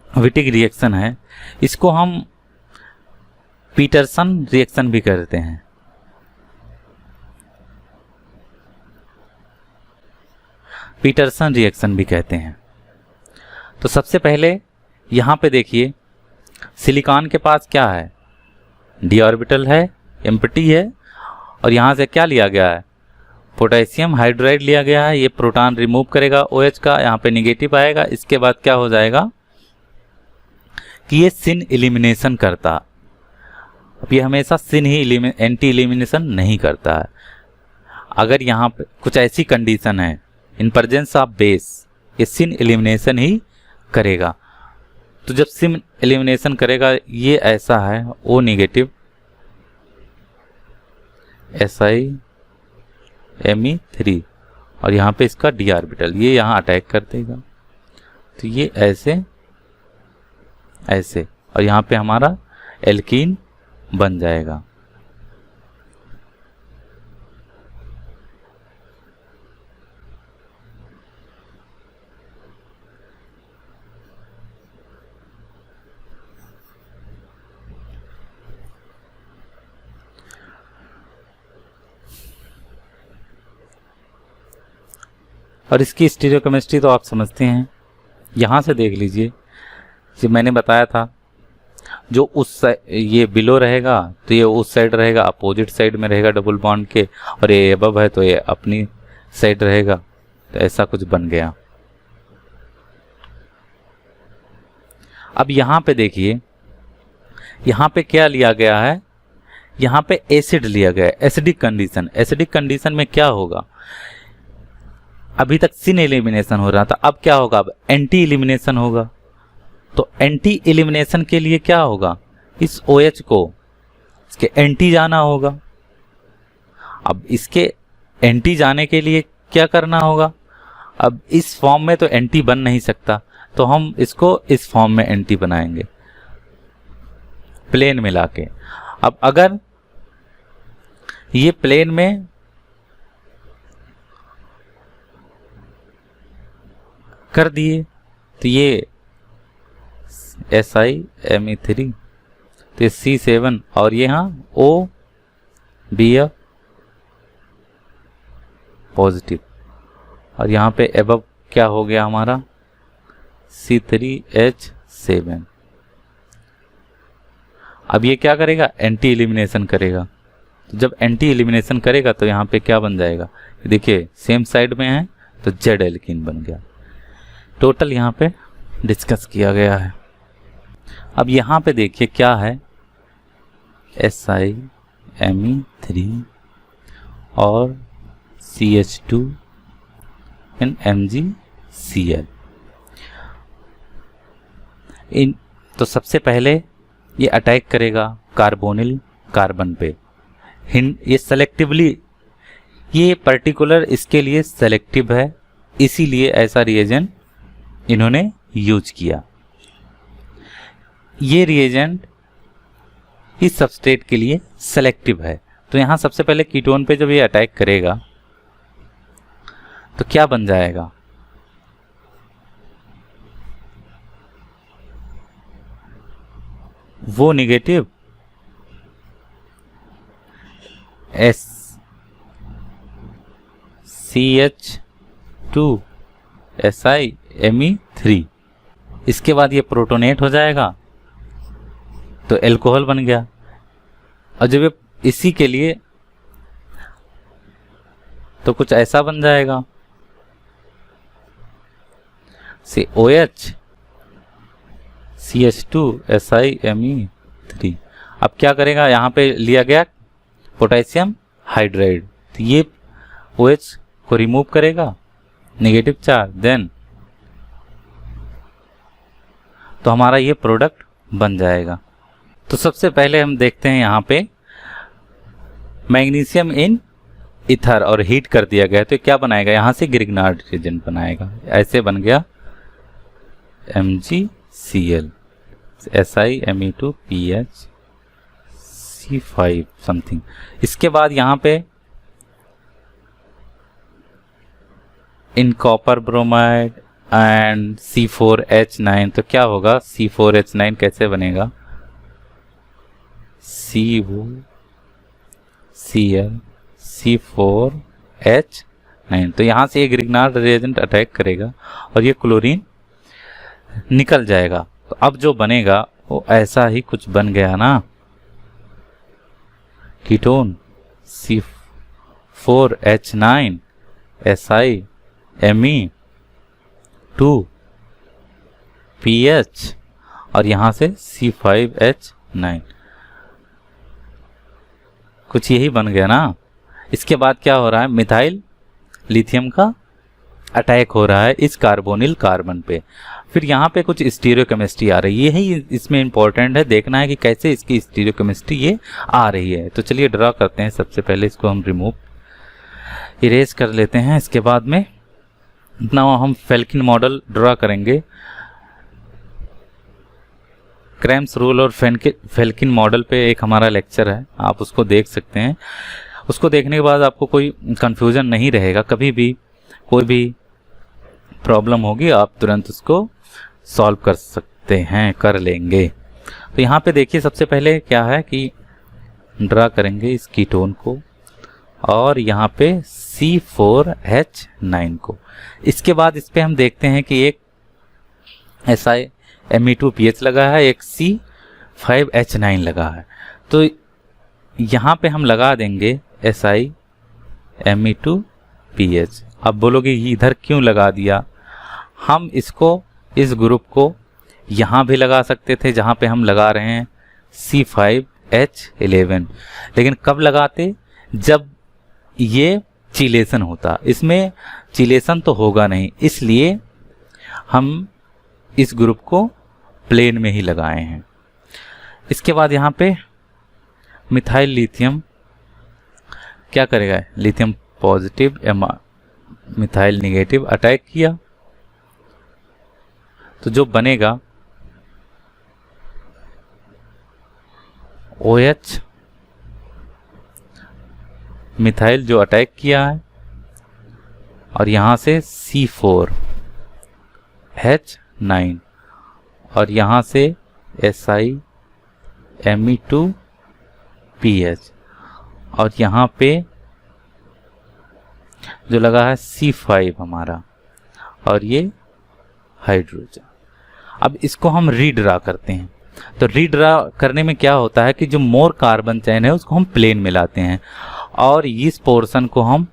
विटिक रिएक्शन है, इसको हम पीटरसन रिएक्शन भी कहते हैं। पीटरसन रिएक्शन भी कहते हैं। तो सबसे पहले यहाँ पे देखिए सिलिकॉन के पास क्या है, d ऑर्बिटल है, एम्प्टी है, और यहाँ से क्या लिया गया है, पोटेशियम हाइड्राइड लिया गया है, ये प्रोटॉन रिमूव करेगा OH का, यहाँ पे निगेटिव आएगा। इसके बाद क्या हो जाएगा कि ये सिन एलिमिनेशन करता। अब ये हमेशा सिन ही एंटी एलिमिनेशन नहीं करता है। अगर यहाँ पे कुछ ऐसी कंडीशन है इन प्रेजेंस ऑफ बेस, ये सिन एलिमिनेशन ही करेगा। तो जब सिन एलिमिनेशन करेगा, ये ऐसा है O नेगेटिव SiMe3 और यहाँ पे इसका d ऑर्बिटल, ये यहाँ अटैक कर देगा। तो ये ऐसे ऐसे और यहाँ पे हमारा एल्कीन बन जाएगा। और इसकी स्टीरियोकेमिस्ट्री तो आप समझते हैं, यहाँ से देख लीजिए। जो मैंने बताया था, जो उस ये बिलो रहेगा तो ये उस साइड रहेगा, अपोजिट साइड में रहेगा डबल बॉन्ड के, और ये अबव है तो ये अपनी साइड रहेगा। तो ऐसा कुछ बन गया। अब यहाँ पे देखिए, यहाँ पे क्या लिया गया है, यहाँ पे एसिड लिया गया है, एसिडिक कंडीशन। एसिडिक कंडीशन में क्या होगा, अभी तक सिन एलिमिनेशन हो रहा था, अब क्या होगा, अब एंटी एलिमिनेशन होगा। तो एंटी एलिमिनेशन के लिए क्या होगा, इस OH को इसके एंटी जाना होगा। अब इसके एंटी जाने के लिए क्या करना होगा, अब इस फॉर्म में तो एंटी बन नहीं सकता, तो हम इसको इस फॉर्म में एंटी बनाएंगे प्लेन में लाके। अब अगर ये प्लेन में कर दिए तो ये SiMe3, तो C7 और ये यहाँ OBF पॉजिटिव, और यहाँ पे एबव क्या हो गया हमारा C3H7। अब ये क्या करेगा, एंटी एलिमिनेशन करेगा। तो जब एंटी एलिमिनेशन करेगा तो यहाँ पे क्या बन जाएगा, देखिए सेम साइड में है तो Z एल्कीन बन गया। टोटल यहाँ पे डिस्कस किया गया है। अब यहाँ पे देखिए क्या है, SiMe3 और CH2 इन MgCl। इन तो सबसे पहले ये अटैक करेगा कार्बोनिल कार्बन पे। ये सेलेक्टिवली, ये पर्टिकुलर इसके लिए सेलेक्टिव है, इसीलिए ऐसा रिएजेंट इन्होंने यूज किया। ये रिएजेंट इस सबस्ट्रेट के लिए सेलेक्टिव है। तो यहां सबसे पहले कीटोन पे जब ये अटैक करेगा तो क्या बन जाएगा, वो नेगेटिव CH2 SiMe3। इसके बाद ये प्रोटोनेट हो जाएगा तो एल्कोहल बन गया। और जब ये इसी के लिए तो कुछ ऐसा बन जाएगा, OH CH2 SiMe3। अब क्या करेगा, यहाँ पे लिया गया पोटेशियम हाइड्राइड, तो ये OH को रिमूव करेगा नेगेटिव चार्ज, देन तो हमारा ये प्रोडक्ट बन जाएगा। तो सबसे पहले हम देखते हैं यहाँ पे मैग्नीशियम इन ईथर और हीट कर दिया गया तो क्या बनाएगा, यहाँ से ग्रिग्नार्ड रिएजेंट बनाएगा। ऐसे बन गया MgCl SiMe2 PH C5 something. इसके बाद यहाँ पे in copper bromide and C4H9, तो क्या होगा, C4H9 कैसे बनेगा, COCl C4H9। तो यहाँ से ये ग्रिग्नार्ड रिएजेंट अटैक करेगा और ये क्लोरीन निकल जाएगा। तो अब जो बनेगा वो ऐसा ही कुछ बन गया ना, कीटोन C4H9 SiMe2PH और यहाँ से C5H9, कुछ यही बन गया ना। इसके बाद क्या हो रहा है, मिथाइल लिथियम का अटैक हो रहा है इस कार्बोनिल कार्बन पे। फिर यहाँ पे कुछ स्टीरियोकेमिस्ट्री आ रही है, यही इसमें इंपॉर्टेंट है, देखना है कि कैसे इसकी स्टीरियोकेमिस्ट्री ये आ रही है। तो चलिए ड्रा करते हैं। सबसे पहले इसको हम रिमूव इरेज कर लेते हैं। इसके बाद में अपना हम फेल्किन मॉडल ड्रा करेंगे। क्रैम्स रूल और फेल्किन मॉडल पे एक हमारा लेक्चर है, आप उसको देख सकते हैं। उसको देखने के बाद आपको कोई कंफ्यूजन नहीं रहेगा, कभी भी कोई भी प्रॉब्लम होगी आप तुरंत उसको सॉल्व कर सकते हैं, कर लेंगे। तो यहाँ पे देखिए सबसे पहले क्या है कि ड्रा करेंगे इस कीटोन को और यहाँ पे C4H9 को। इसके बाद इस पे हम देखते हैं कि एक SiMe2PH लगा है, एक C5H9 लगा है। तो यहाँ पे हम लगा देंगे SiMe2PH। अब बोलोगे इधर क्यों लगा दिया, हम इसको इस ग्रुप को यहाँ भी लगा सकते थे जहाँ पे हम लगा रहे हैं C5H11, लेकिन कब लगाते, जब ये चिलेशन होता। इसमें चिलेशन तो होगा नहीं, इसलिए हम इस ग्रुप को प्लेन में ही लगाए हैं। इसके बाद यहाँ पे मिथाइल लिथियम क्या करेगा, lithium positive methyl negative attack किया, तो जो बनेगा OH मिथाइल जो अटैक किया है और यहाँ से C4H9 और यहाँ से SiMe2PH और यहाँ पे जो लगा है C5 हमारा और ये हाइड्रोजन। अब इसको हम रीड्रा करते हैं। तो रीड्रा करने में क्या होता है कि जो मोर कार्बन चेन है उसको हम प्लेन में लाते हैं और इस पोर्शन को हम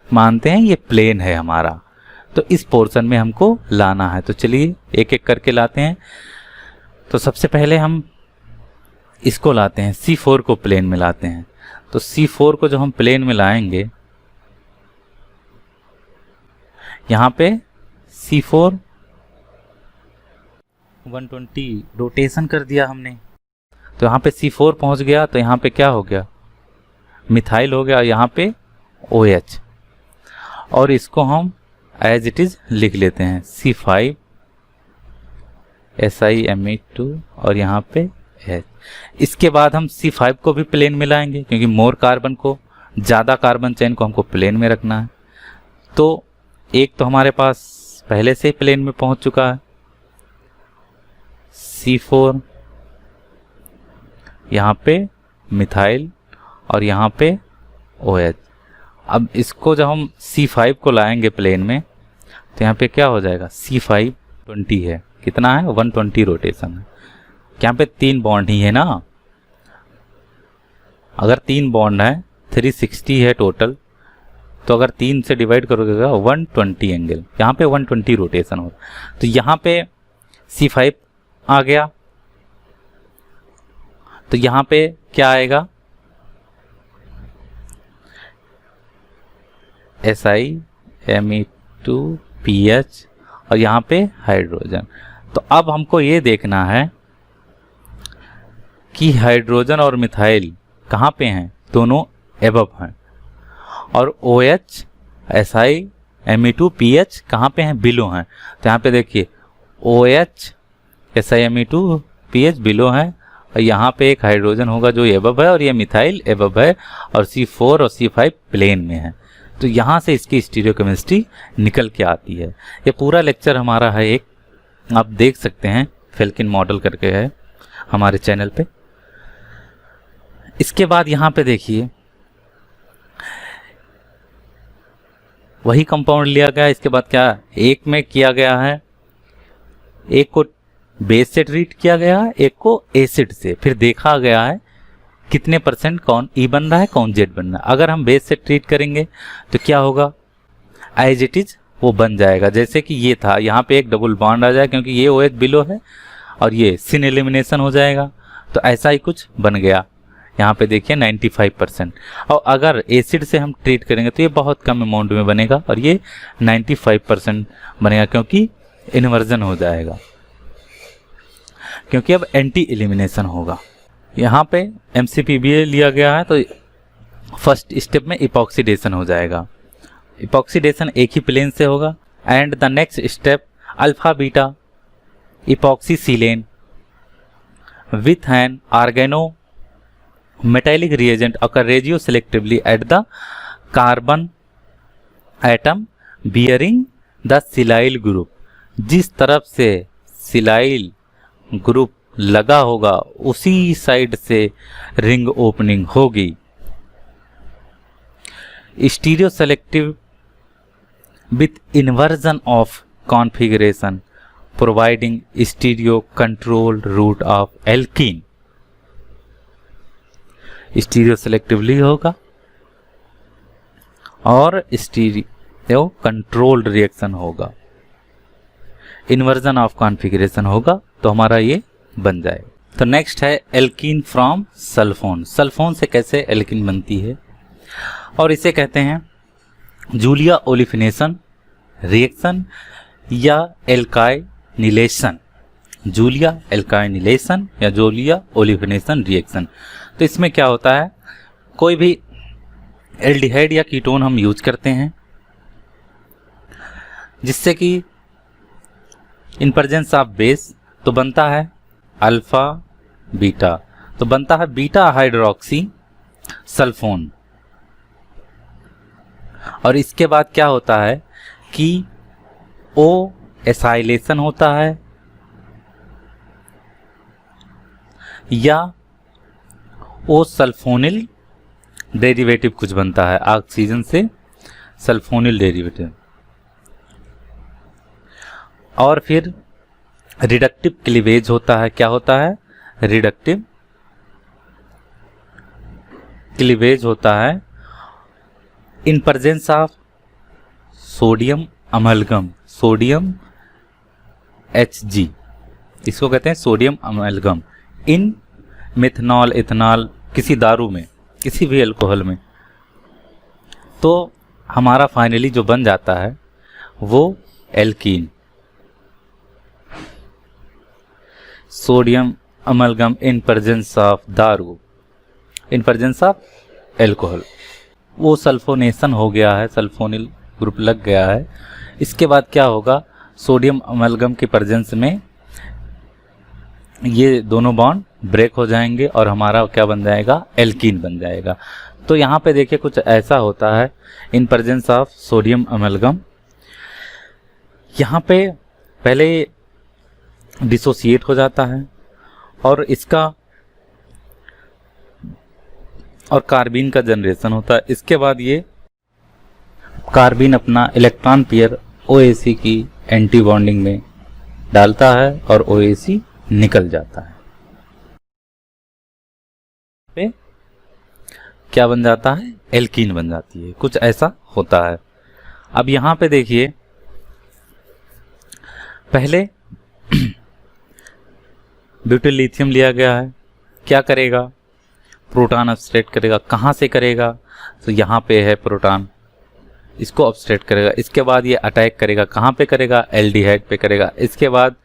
मानते हैं ये प्लेन है हमारा, तो इस पोर्शन में हमको लाना है। तो चलिए एक एक करके लाते हैं। तो सबसे पहले हम इसको लाते हैं, C4 को प्लेन में लाते हैं। तो C4 को जो हम प्लेन में लाएंगे, यहाँ पे C4 120 रोटेशन कर दिया हमने, तो यहाँ पे C4 पहुंच गया, तो यहाँ पे क्या हो गया, मिथाइल हो गया, यहाँ पे OH और इसको हम एज इट इज लिख लेते हैं C5 SiMe2 और यहाँ पे H। इसके बाद हम C5 को भी प्लेन में लाएंगे क्योंकि मोर कार्बन को, ज़्यादा कार्बन चेन को हमको प्लेन में रखना है। तो एक तो हमारे पास पहले से ही प्लेन में पहुंच चुका है C4, यहाँ पे मिथाइल और यहाँ पे OH। अब इसको जब हम C5 को लाएंगे प्लेन में, तो यहाँ पे क्या हो जाएगा, C5 20 है, कितना है 120 रोटेशन है। यहाँ पे 3 बॉन्ड ही है ना, अगर 3 बॉन्ड है 360 है टोटल, तो अगर 3 से डिवाइड करोगे 120 एंगल, यहाँ पे 120 रोटेशन होगा। तो यहाँ पे C5 आ गया, तो यहाँ पे क्या आएगा, SiMe2PH और यहाँ पे हाइड्रोजन। तो अब हमको ये देखना है कि हाइड्रोजन और मिथाइल कहाँ पे हैं, दोनों एबव हैं, और OH SiMe2PH कहाँ पे हैं, बिलो हैं। तो यहाँ पे देखिए OH SiMe2PH बिलो है और यहाँ पे एक हाइड्रोजन होगा जो एबव है और ये मिथाइल एबव है और C4 और C5 प्लेन में है। तो यहाँ से इसकी स्टीरियोकेमिस्ट्री निकल के आती है। ये पूरा लेक्चर हमारा है एक, आप देख सकते हैं, फेल्किन मॉडल करके है हमारे चैनल पे। इसके बाद यहाँ पे देखिए वही कंपाउंड लिया गया। इसके बाद क्या, एक में किया गया है, एक को बेस से ट्रीट किया गया है, एक को एसिड से। फिर देखा गया है कितने परसेंट कौन ई बन रहा है, कौन जेड बन रहा है। अगर हम बेस से ट्रीट करेंगे तो क्या होगा, एज इट इज वो बन जाएगा। जैसे कि ये था, यहाँ पे एक डबल बॉन्ड आ जाए क्योंकि ये OH बिलो है और ये सिन एलिमिनेशन हो जाएगा, तो ऐसा ही कुछ बन गया। यहाँ पे देखिए 95%। और अगर एसिड से हम ट्रीट करेंगे तो ये बहुत कम अमाउंट में बनेगा और ये 95% बनेगा, क्योंकि इन्वर्जन हो जाएगा, क्योंकि अब एंटी एलिमिनेशन होगा। यहाँ पे MCPBA लिया गया है तो फर्स्ट स्टेप में इपॉक्सीडेशन हो जाएगा। इपॉक्सीडेशन एक ही प्लेन से होगा and the next step alpha beta epoxysilane with an organo metallic reagent occur regioselectively at the carbon atom bearing the silyl group। जिस तरफ से सिलाइल ग्रुप लगा होगा उसी साइड से रिंग ओपनिंग होगी। Stereo selective with inversion of configuration providing stereo controlled route of alkene. Stereo selectively होगा और स्टीरियो कंट्रोल्ड रिएक्शन होगा, इन्वर्जन ऑफ कॉन्फ़िगरेशन होगा तो हमारा ये बन जाएगा। तो नेक्स्ट है एल्कीन फ्रॉम सल्फोन। सल्फोन से कैसे एल्कीन बनती है, और इसे कहते हैं जूलिया ओलिफिनेशन रिएक्शन या एल्काइनिलेशन। जूलिया एल्काइनिलेशन या जूलिया ओलिफिनेशन रिएक्शन। तो इसमें क्या होता है, कोई भी एल्डिहाइड या कीटोन हम यूज करते हैं जिससे कि इन प्रेजेंस ऑफ बेस तो बनता है अल्फा बीटा, तो बनता है बीटा हाइड्रोक्सी सल्फोन। और इसके बाद क्या होता है कि ओ एसाइलेशन होता है या ओ सल्फोनिल डेरिवेटिव कुछ बनता है, ऑक्सीजन से सल्फोनिल डेरिवेटिव। और फिर रिडक्टिव क्लीवेज होता है। क्या होता है, रिडक्टिव क्लीवेज होता है इन presence of sodium amalgam, sodium Hg, इसको कहते हैं सोडियम अमलगम। इन मिथनॉल इथनॉल किसी दारू में, किसी भी अल्कोहल में, तो हमारा फाइनली जो बन जाता है वो alkene, sodium amalgam in presence of दारू, इन प्रेजेंस ऑफ एल्कोहल, वो सल्फोनेशन हो गया है, सल्फोनिल ग्रुप लग गया है। इसके बाद क्या होगा, सोडियम अमलगम के प्रेजेंस में ये दोनों बॉन्ड ब्रेक हो जाएंगे और हमारा क्या बन जाएगा, एल्कीन बन जाएगा। तो यहाँ पे देखिए कुछ ऐसा होता है इन प्रेजेंस ऑफ सोडियम अमलगम। यहाँ पे पहले डिसोसिएट हो जाता है और इसका और कार्बीन का जनरेशन होता है। इसके बाद ये कार्बीन अपना इलेक्ट्रॉन पेयर OAC की एंटी बॉन्डिंग में डालता है और OAC निकल जाता है। पे क्या बन जाता है, एल्कीन बन जाती है। कुछ ऐसा होता है। अब यहाँ पे देखिए पहले ब्यूटिल लिथियम लिया गया है, क्या करेगा, प्रोटॉन अपस्ट्रेट करेगा। कहाँ से करेगा, तो यहाँ पे है प्रोटॉन, इसको अपस्ट्रेट करेगा। इसके बाद ये अटैक करेगा, कहाँ पे करेगा, एल्डिहाइड पे करेगा। इसके बाद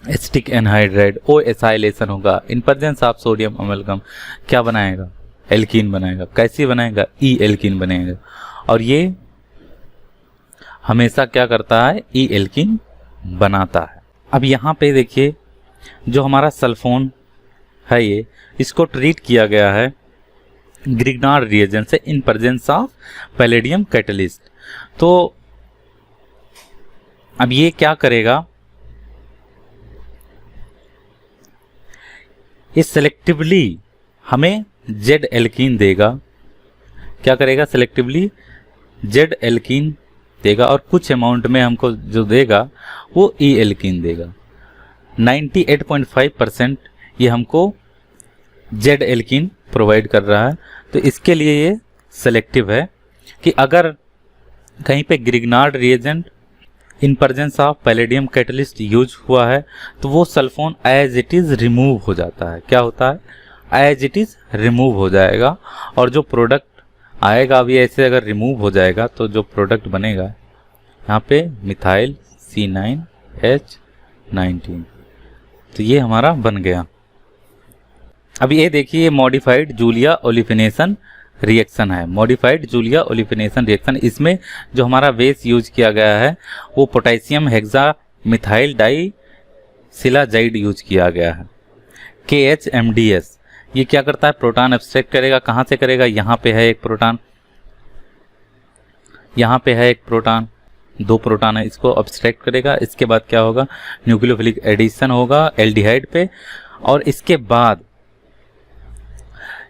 एसिटिक एनहाइड्राइड ओ एसाइलेशन होगा, इन प्रेजेंस ऑफ सोडियम अमलगम क्या बनाएगा, एल्कीन बनाएगा। कैसी बनाएगा, ई एल्कीन बनेगा। और ये हमेशा क्या करता है, ई एल्कीन बनाता है। अब यहाँ पे देखिए जो हमारा सल्फोन है ये, इसको ट्रीट किया गया है ग्रिग्नार्ड रिएजेंट से इन प्रेजेंस ऑफ पैलेडियम कैटलिस्ट। तो अब ये क्या करेगा, ये सेलेक्टिवली हमें जेड एल्कीन देगा। क्या करेगा, सेलेक्टिवली जेड एल्कीन देगा और कुछ अमाउंट में हमको जो देगा वो ई एल्कीन देगा। 98.5% ये हमको जेड एल्कीन प्रोवाइड कर रहा है। तो इसके लिए ये सेलेक्टिव है कि अगर कहीं पे Grignard reagent in presence of palladium catalyst use हुआ है तो वो sulfone as it is remove हो जाता है। क्या होता है? एज इट इज रिमूव हो जाएगा, और जो प्रोडक्ट आएगा अभी ऐसे अगर रिमूव हो जाएगा तो जो प्रोडक्ट बनेगा यहाँ पे मिथाइल C9H19, तो ये हमारा बन गया। अब ये देखिए मॉडिफाइड जूलिया ओलिफिनेशन रिएक्शन है। मॉडिफाइड जूलिया ओलिफिनेशन रिएक्शन, इसमें जो हमारा बेस यूज किया गया है वो potassium hexamethyldisilazide use किया गया है। KHMDS ये क्या करता है? प्रोटॉन एब्स्ट्रैक्ट करेगा। कहाँ से करेगा? यहाँ पे है एक प्रोटॉन, यहाँ पे है एक प्रोटॉन, 2 प्रोटॉन है, इसको एब्स्ट्रैक्ट करेगा। इसके बाद क्या होगा? न्यूक्लियोफिलिक एडिशन होगा एल्डिहाइड पे, और इसके बाद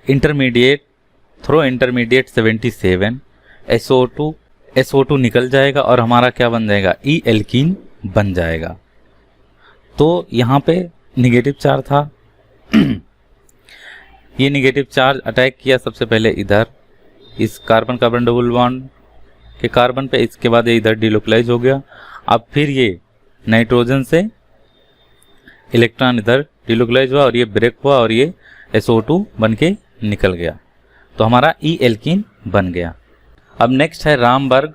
इंटरमीडिएट थ्रो इंटरमीडिएट 77 SO2 निकल जाएगा और हमारा क्या बन जाएगा? ई एल्कीन बन जाएगा। तो यहाँ पे निगेटिव चार्ज था ये निगेटिव चार्ज अटैक किया सबसे पहले इधर इस कार्बन कार्बन डबल बॉन्ड के कार्बन पे, इसके बाद ये इधर डिलोकलाइज हो गया। अब फिर ये नाइट्रोजन से इलेक्ट्रॉन इधर डिलोकलाइज हुआ और ये ब्रेक हुआ और ये SO2 बन के निकल गया, तो हमारा ई एल्कीन बन गया। अब नेक्स्ट है रामबर्ग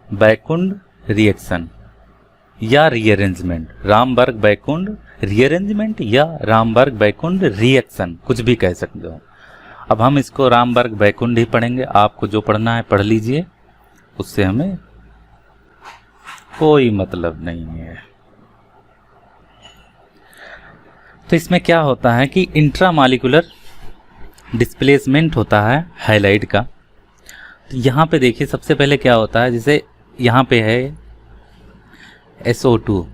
बैकुंड रिएक्शन या रीअरेंजमेंट। रामबर्ग बैकुंड रीअरेंजमेंट या रामबर्ग बैकुंड रिएक्शन, कुछ भी कह सकते हो। अब हम इसको रामबर्ग बैकुंड ही पढ़ेंगे, आपको जो पढ़ना है पढ़ लीजिए, उससे हमें कोई मतलब नहीं है। तो इसमें क्या होता है कि इंट्रामॉलिक्यूलर डिस्प्लेसमेंट होता है हाइलाइट का। तो यहाँ पे देखिए सबसे पहले क्या होता है, जैसे यहाँ पे है SO2,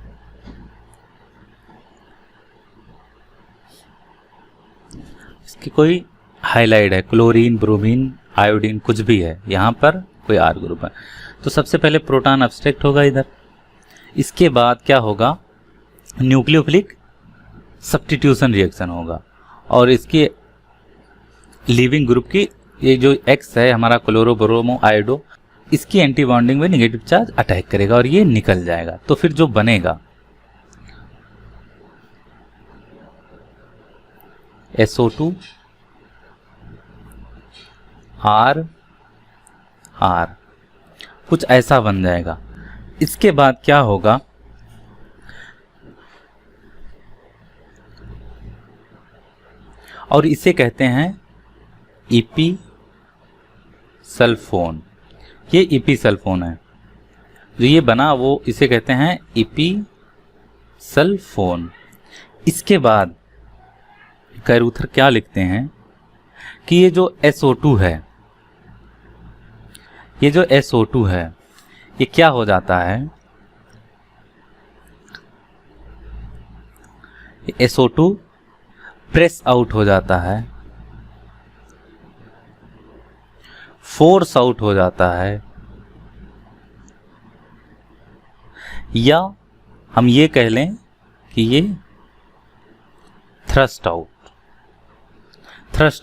इसकी कोई हाइलाइट है, क्लोरीन ब्रोमीन आयोडीन कुछ भी है, यहाँ पर कोई R ग्रुप है। तो सबसे पहले प्रोटॉन एब्स्ट्रैक्ट होगा इधर, इसके बाद क्या होगा? न्यूक्लियोफिलिक सब्स्टिट्यूशन रिएक्शन होगा और इसके लीविंग ग्रुप की ये जो X है हमारा क्लोरोब्रोमो आयोडो, इसकी एंटी बॉन्डिंग में निगेटिव चार्ज अटैक करेगा और ये निकल जाएगा। तो फिर जो बनेगा SO2 R कुछ ऐसा बन जाएगा। इसके बाद क्या होगा? और इसे कहते हैं ईपी सल्फोन। ये ईपी सल्फोन है जो ये बना, वो इसे कहते हैं ईपी सल्फोन। इसके बाद कैरूथर क्या लिखते हैं कि ये जो SO2 है, ये जो SO2 है ये क्या हो जाता है? SO2 प्रेस आउट हो जाता है, फोर्स आउट हो जाता है, या हम ये कह लें कि ये थ्रस्ट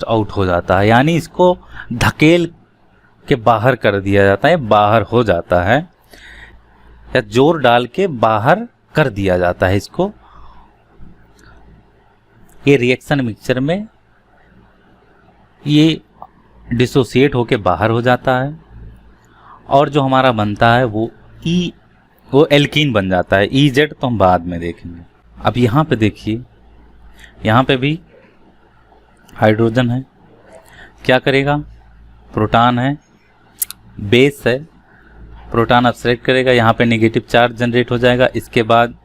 आउट हो जाता है, यानी इसको धकेल के बाहर कर दिया जाता है, बाहर हो जाता है, या जोर डाल के बाहर कर दिया जाता है इसको। ये रिएक्शन मिक्सचर में ये डिसोसिएट होके बाहर हो जाता है और जो हमारा बनता है वो एल्कीन बन जाता है। EZ तो हम बाद में देखेंगे। अब यहाँ पे देखिए, यहाँ पे भी हाइड्रोजन है, क्या करेगा? प्रोटॉन है, बेस है, प्रोटॉन एब्स्ट्रैक्ट करेगा, यहाँ पे नेगेटिव चार्ज जनरेट हो जाएगा। इसके बाद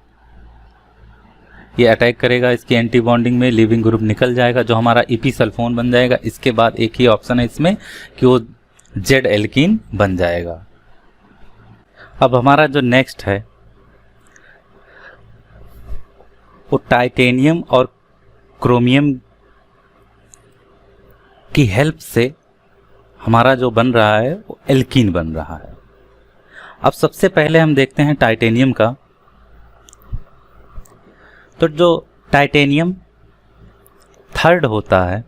ये अटैक करेगा इसकी एंटी बॉन्डिंग में, लिविंग ग्रुप निकल जाएगा जो हमारा ईपी सल्फोन बन जाएगा। इसके बाद एक ही ऑप्शन है इसमें कि वो जेड एल्कीन बन जाएगा। अब हमारा जो नेक्स्ट है वो टाइटेनियम और क्रोमियम की हेल्प से हमारा जो बन रहा है वो एल्कीन बन रहा है। अब सबसे पहले हम देखते हैं टाइटेनियम का। तो जो टाइटेनियम थर्ड होता है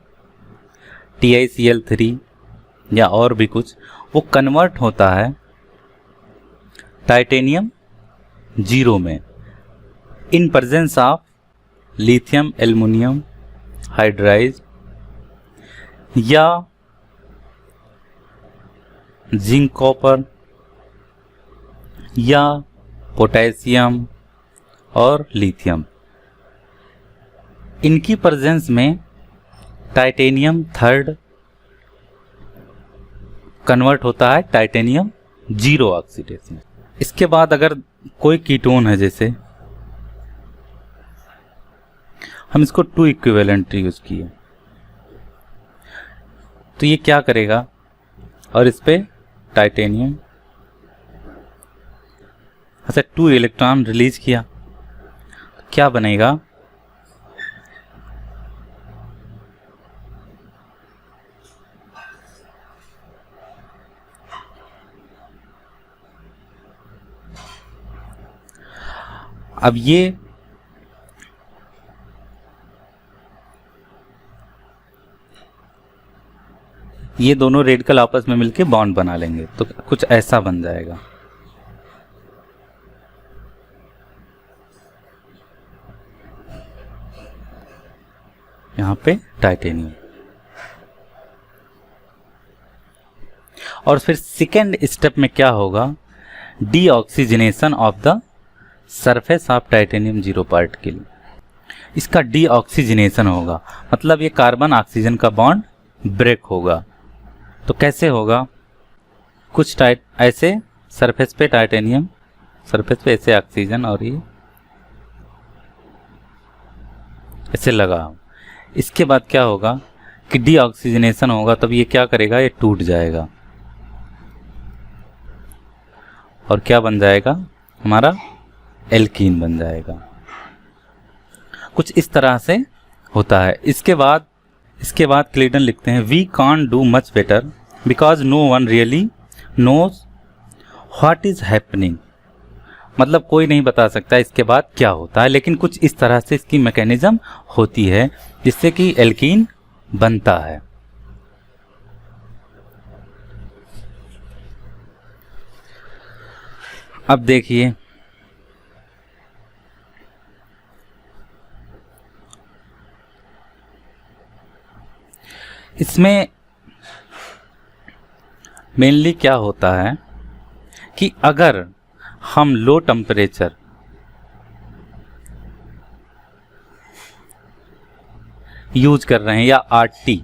TiCl3 या और भी कुछ, वो कन्वर्ट होता है टाइटेनियम 0 में इन presence of lithium aluminium hydride या जिंक कॉपर या पोटेशियम और लिथियम, इनकी प्रेजेंस में टाइटेनियम 3 कन्वर्ट होता है टाइटेनियम 0 ऑक्सीडेज में। इसके बाद अगर कोई कीटोन है, जैसे हम इसको 2 इक्विवेलेंट यूज किए, तो ये क्या करेगा, और इस पे टाइटेनियम अच्छा 2 इलेक्ट्रॉन रिलीज किया, तो क्या बनेगा, अब ये दोनों रेडिकल आपस में मिलके बॉन्ड बना लेंगे, तो कुछ ऐसा बन जाएगा। यहां पे टाइटेनियम, और फिर सेकेंड स्टेप में क्या होगा, deoxygenation of the surface of titanium 0 particle. इसका डीऑक्सीजनेशन होगा, मतलब ये कार्बन ऑक्सीजन का बॉन्ड ब्रेक होगा। तो कैसे होगा, कुछ ऐसे सरफेस पे टाइटेनियम, सरफेस पे ऐसे ऑक्सीजन और ये ऐसे लगा। इसके बाद क्या होगा कि डीऑक्सीजनेशन होगा, तब ये क्या करेगा, ये टूट जाएगा और क्या बन जाएगा, हमारा एल्कीन बन जाएगा। कुछ इस तरह से होता है। इसके बाद क्लेटन लिखते हैं, we can't do much better because no one really knows what is happening, मतलब कोई नहीं बता सकता इसके बाद क्या होता है, लेकिन कुछ इस तरह से इसकी मैकेनिज्म होती है जिससे कि एल्कीन बनता है। अब देखिए, इसमें मेनली क्या होता है कि अगर हम लो टेम्परेचर यूज कर रहे हैं या आरटी,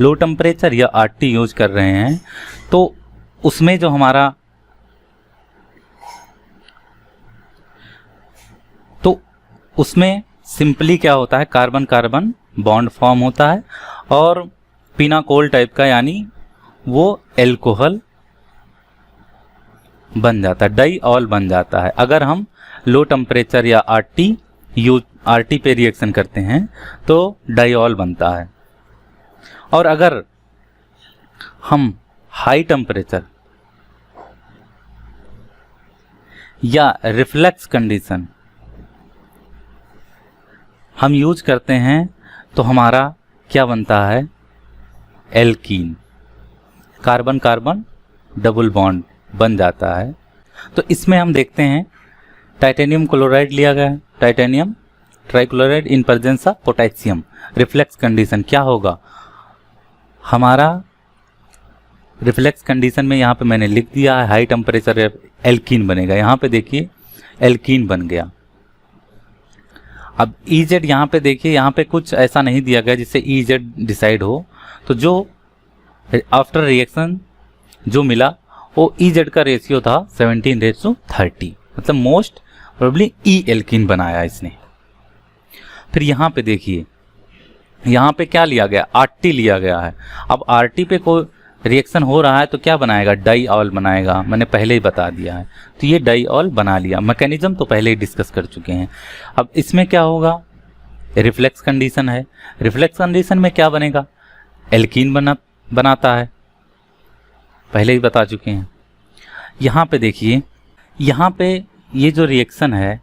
लो टेम्परेचर या आरटी यूज कर रहे हैं, तो उसमें जो हमारा उसमें सिंपली क्या होता है, कार्बन कार्बन बॉन्ड फॉर्म होता है और पिनाकोल टाइप का, यानी वो एल्कोहल बन जाता है, डाइऑल बन जाता है। अगर हम लो टेम्परेचर या आरटी पे रिएक्शन करते हैं तो डाइऑल बनता है, और अगर हम हाई टेम्परेचर या रिफ्लेक्स कंडीशन हम यूज करते हैं तो हमारा क्या बनता है, alkene, carbon carbon double bond बन जाता है। तो इसमें हम देखते हैं टाइटेनियम क्लोराइड लिया गया है, titanium trichloride in presence of potassium, reflex condition क्या होगा, हमारा रिफ्लेक्स कंडीशन में यहाँ पे मैंने लिख दिया है हाई टेम्परेचर एल्कीन बनेगा। यहाँ पे देखिए एल्कीन बन गया। अब EZ यहाँ पे देखिए, यहाँ पे कुछ ऐसा नहीं दिया गया जिससे EZ डिसाइड हो, तो जो आफ्टर रिएक्शन जो मिला वो EZ का रेशियो था 17:30, मतलब मोस्ट प्रोबेबली ई एल्कीन बनाया इसने। फिर यहाँ पे देखिए, यहाँ पे क्या लिया गया, RT लिया गया है। अब RT पे कोई रिएक्शन हो रहा है तो क्या बनाएगा, डाइऑल बनाएगा, मैंने पहले ही बता दिया है। तो ये डाइऑल बना लिया, मैकेनिज्म तो पहले ही डिस्कस कर चुके हैं। अब इसमें क्या होगा, रिफ्लेक्स कंडीशन है, रिफ्लेक्स कंडीशन में क्या बनेगा, एल्कीन बनाता है, पहले ही बता चुके हैं। यहाँ पे देखिए, यहाँ पे ये जो रिएक्शन है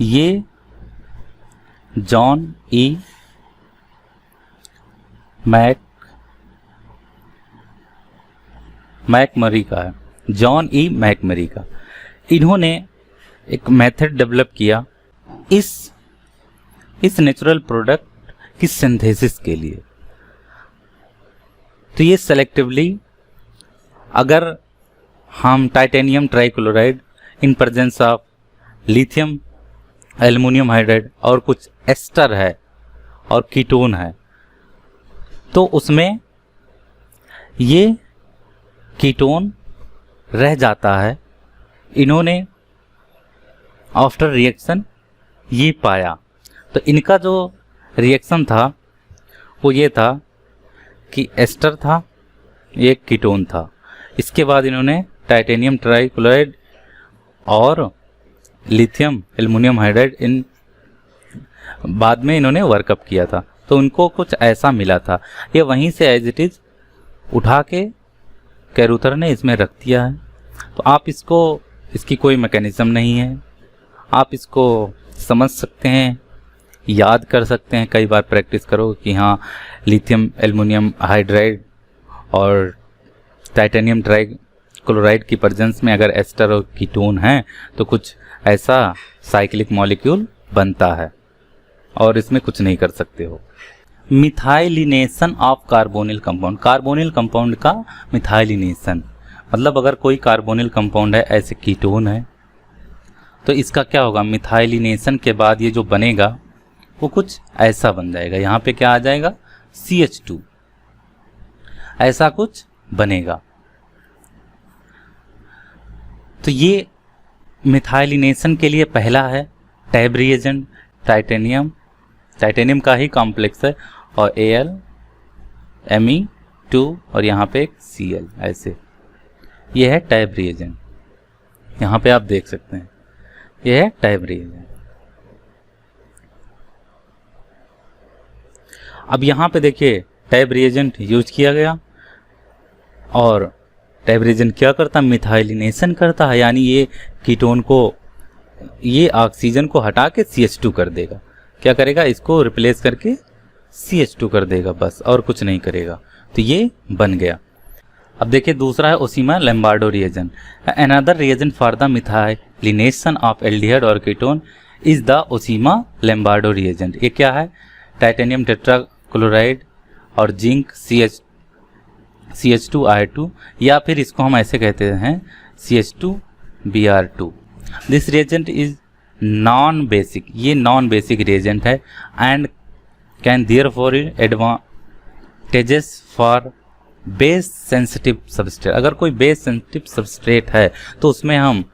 ये जॉन ई मैक मैकमरी का है, जॉन ई मैकमरी का। इन्होंने एक मेथड डेवलप किया इस नेचुरल प्रोडक्ट की सिंथेसिस के लिए। तो ये सेलेक्टिवली अगर हम titanium trichloride in presence of lithium aluminium hydride और कुछ एस्टर है और कीटोन है, तो उसमें ये कीटोन रह जाता है। इन्होंने आफ्टर रिएक्शन ये पाया। तो इनका जो रिएक्शन था वो ये था कि एस्टर था, ये कीटोन था। इसके बाद इन्होंने टाइटेनियम ट्राइक्लोराइड और लिथियम एल्युमिनियम हाइड्राइड इन बाद में इन्होंने वर्कअप किया था। तो उनको कुछ ऐसा मिला था, ये वहीं से एज इट इज उठा के कैरुथर ने इसमें रख दिया है। तो आप इसकी कोई मैकेनिज्म नहीं है, आप इसको समझ सकते हैं, याद कर सकते हैं, कई बार प्रैक्टिस करो कि हाँ लिथियम एल्युमिनियम हाइड्राइड और टाइटेनियम ट्राइक्लोराइड की प्रेजेंस में अगर एस्टर और कीटोन हैं तो कुछ ऐसा साइक्लिक मॉलिक्यूल बनता है और इसमें कुछ नहीं कर सकते हो। Methylenation of carbonyl compound, carbonyl compound का मिथाइलिनेशन मतलब अगर कोई कार्बोनिल कंपाउंड है, ऐसे कीटोन है, तो इसका क्या होगा, मिथाइलिनेशन के बाद ये जो बनेगा वो कुछ ऐसा बन जाएगा। यहाँ पे क्या आ जाएगा, CH2, ऐसा कुछ बनेगा। तो ये मिथाइलिनेशन के लिए पहला है टैब रिएजेंट, टाइटेनियम का ही कॉम्प्लेक्स है और Al Me2 और यहाँ पे एक Cl, ऐसे ये है टैब रिएजेंट। यहाँ पे आप देख सकते हैं ये है टैब रिएजेंट। अब यहाँ पे देखिए टैब रिएजेंट यूज किया गया और टैब रिएजेंट क्या करता है, मिथाइलिनेशन करता है, यानी ये कीटोन को, ये ऑक्सीजन को हटा के CH2 कर देगा। क्या करेगा, इसको रिप्लेस करके CH2 कर देगा बस, और कुछ नहीं करेगा। तो ये बन गया। अब देखिए दूसरा है Oshima Lombardo reagent. Another reagent for the methylenation of aldehyde और ketone is the Oshima Lombardo reagent. ये क्या है, टाइटेनियम टेट्राक्लोराइड और जिंक CH2 या फिर इसको हम ऐसे कहते हैं CH2Br2। This reagent is non basic, ये नॉन बेसिक रिएजेंट है and can therefore advantages for base sensitive substrate. अगर कोई बेस सेंसिटिव सबस्ट्रेट है तो उसमें हम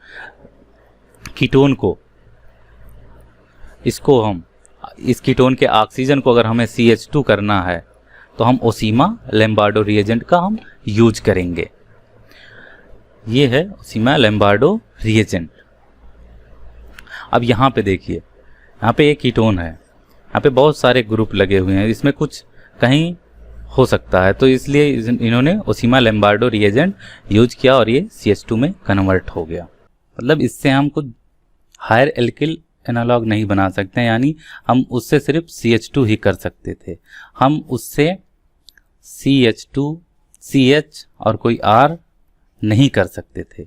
कीटोन को, इसको हम इस कीटोन के ऑक्सीजन को अगर हमें CH2 करना है तो हम ओसीमा लैम्बार्डो रिएजेंट का हम यूज करेंगे। ये है ओसीमा लैम्बार्डो रिएजेंट। अब यहाँ पे देखिए, यहाँ पे एक कीटोन है, यहाँ पे बहुत सारे ग्रुप लगे हुए हैं, इसमें कुछ कहीं हो सकता है, तो इसलिए इन्होंने ओसीमा लैम्बार्डो रिएजेंट यूज किया और ये CH2 में कन्वर्ट हो गया। मतलब इससे हम कुछ हायर एल्किल एनालॉग नहीं बना सकते, यानी हम उससे सिर्फ CH2 ही कर सकते थे। हम उससे CH2, CH और कोई R नहीं कर सकते थे।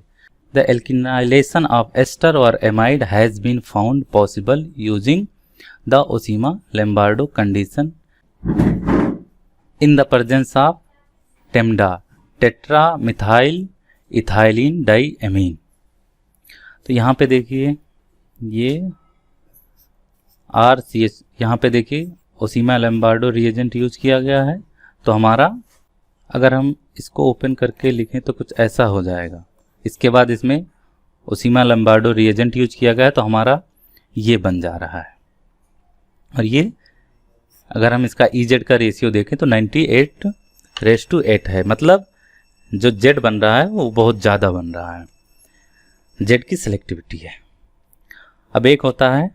The alkylation of ester or amide has been found possible using the Osima-Lombardo condition in the presence of TEMDA, tetramethyl ethylene diamine। तो यहाँ पे देखिए ये RCH, यहाँ पे देखिए ओसीमा लैम्बार्डो रिएजेंट यूज किया गया है। तो हमारा अगर हम इसको ओपन करके लिखें तो कुछ ऐसा हो जाएगा। इसके बाद इसमें ओसीमा लैम्बार्डो रिएजेंट यूज किया गया है तो हमारा ये बन जा रहा है। और ये अगर हम इसका EZ का रेशियो देखें तो 98:8 है, मतलब जो Z बन रहा है वो बहुत ज़्यादा बन रहा है, Z की सिलेक्टिविटी है। अब एक होता है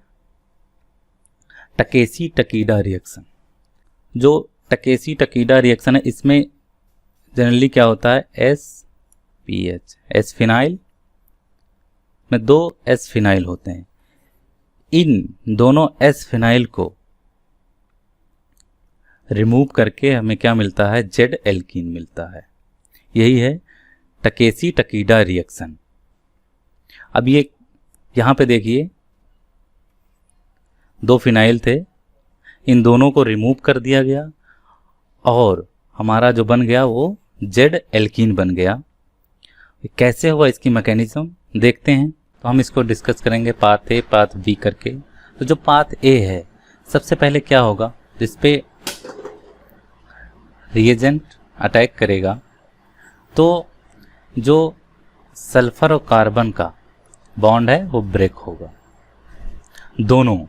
टकेसी टकीडा रिएक्शन। जो टकेसी टकीडा रिएक्शन है इसमें जनरली क्या होता है, SPH, S फिनाइल में 2 S फिनाइल होते हैं। इन दोनों S फिनाइल को रिमूव करके हमें क्या मिलता है, Z एल्कीन मिलता है। यही है टकेसी टकीडा रिएक्शन। अब ये यहाँ पे देखिए 2 फिनाइल थे, इन दोनों को रिमूव कर दिया गया और हमारा जो बन गया वो जेड एल्कीन बन गया। कैसे हुआ इसकी मैकेनिज्म देखते हैं। तो हम इसको डिस्कस करेंगे पाथ ए पाथ बी करके। तो जो पाथ ए है, सबसे पहले क्या होगा, जिस पे रिएजेंट अटैक करेगा तो जो सल्फर और कार्बन का बॉन्ड है वो ब्रेक होगा दोनों,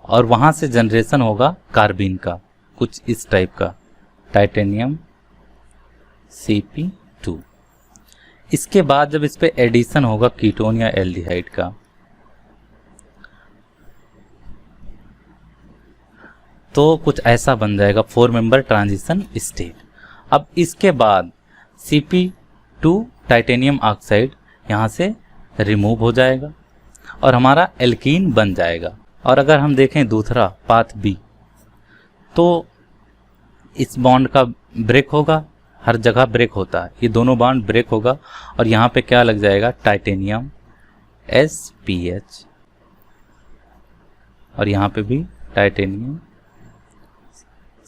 और वहाँ से जनरेशन होगा कार्बिन का, कुछ इस टाइप का, टाइटेनियम Cp2। इसके बाद जब इस पे एडिशन होगा कीटोन या एल्डिहाइड का, तो कुछ ऐसा बन जाएगा 4 मेंबर ट्रांजिशन स्टेट। अब इसके बाद Cp2 टाइटेनियम ऑक्साइड यहाँ से रिमूव हो जाएगा और हमारा एल्कीन बन जाएगा। और अगर हम देखें दूसरा पाथ बी, तो इस बॉन्ड का ब्रेक होगा, हर जगह ब्रेक होता है, ये दोनों बॉन्ड ब्रेक होगा और यहाँ पे क्या लग जाएगा, टाइटेनियम SPH, और यहाँ पे भी टाइटेनियम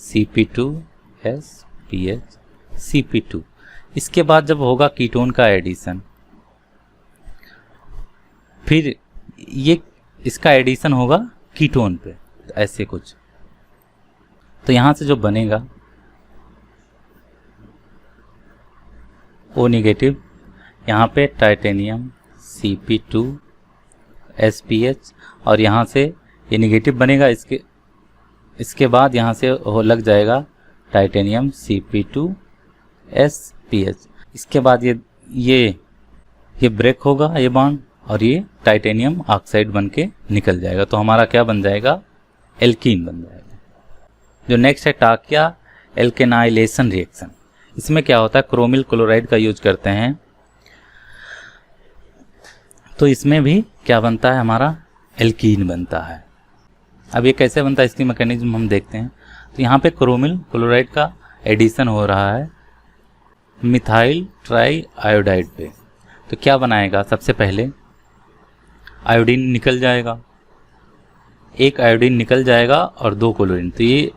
Cp2SPH Cp2। इसके बाद जब होगा कीटोन का एडिशन, फिर ये इसका एडिशन होगा कीटोन पे, ऐसे कुछ। तो यहाँ से जो बनेगा O नेगेटिव, यहाँ पे टाइटेनियम Cp2SPH, और यहाँ से ये नेगेटिव बनेगा। इसके बाद यहाँ से हो लग जाएगा टाइटेनियम Cp2SPH। इसके बाद ये ब्रेक होगा ये बॉन्ड और ये टाइटेनियम ऑक्साइड बन के निकल जाएगा। तो हमारा क्या बन जाएगा, एल्कीन बन जाएगा। जो नेक्स्ट है टाकिया एल्केनाइलेशन रिएक्शन। इसमें क्या होता है, क्रोमिल क्लोराइड का यूज करते हैं। तो इसमें भी क्या बनता है, हमारा एल्कीन बनता है। अब ये कैसे बनता है, इसकी मैकेनिज्म हम देखते हैं। तो यहाँ पे क्रोमिल क्लोराइड का एडिशन हो रहा है मिथाइल ट्राई आयोडाइड पे। तो क्या बनाएगा, सबसे पहले आयोडीन निकल जाएगा, एक आयोडीन निकल जाएगा और 2 क्लोरीन, तो ये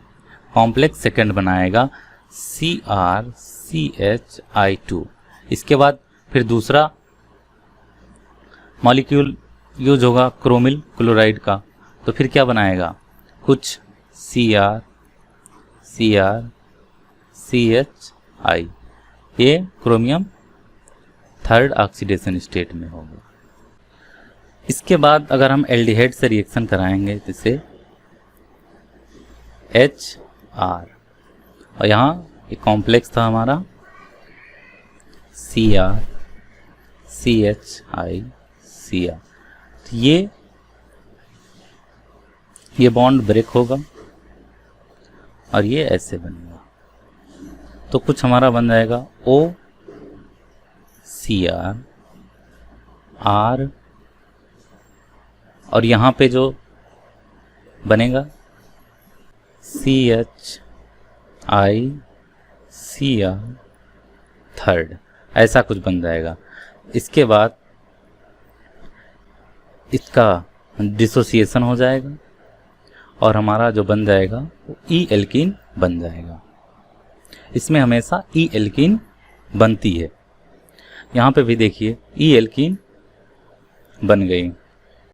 कॉम्प्लेक्स सेकंड बनाएगा CrCHI2। इसके बाद फिर दूसरा मॉलिक्यूल यूज होगा क्रोमिल क्लोराइड का, तो फिर क्या बनाएगा, कुछ CrCHI, ये क्रोमियम 3rd ऑक्सीडेशन स्टेट में होगा। इसके बाद अगर हम एल्डिहाइड से रिएक्शन कराएंगे, जैसे HR, और यहाँ एक कॉम्प्लेक्स था हमारा CrCHI Cr, तो ये बॉन्ड ब्रेक होगा और ये ऐसे बनेगा। तो कुछ हमारा बन जाएगा OCr R, और यहाँ पे जो बनेगा CHI Cr 3rd, ऐसा कुछ बन जाएगा। इसके बाद इसका डिसोसिएशन हो जाएगा और हमारा जो बन जाएगा वो ई एल्कीन बन जाएगा। इसमें हमेशा ई एल्कीन बनती है। यहाँ पे भी देखिए ई एल्कीन बन गई।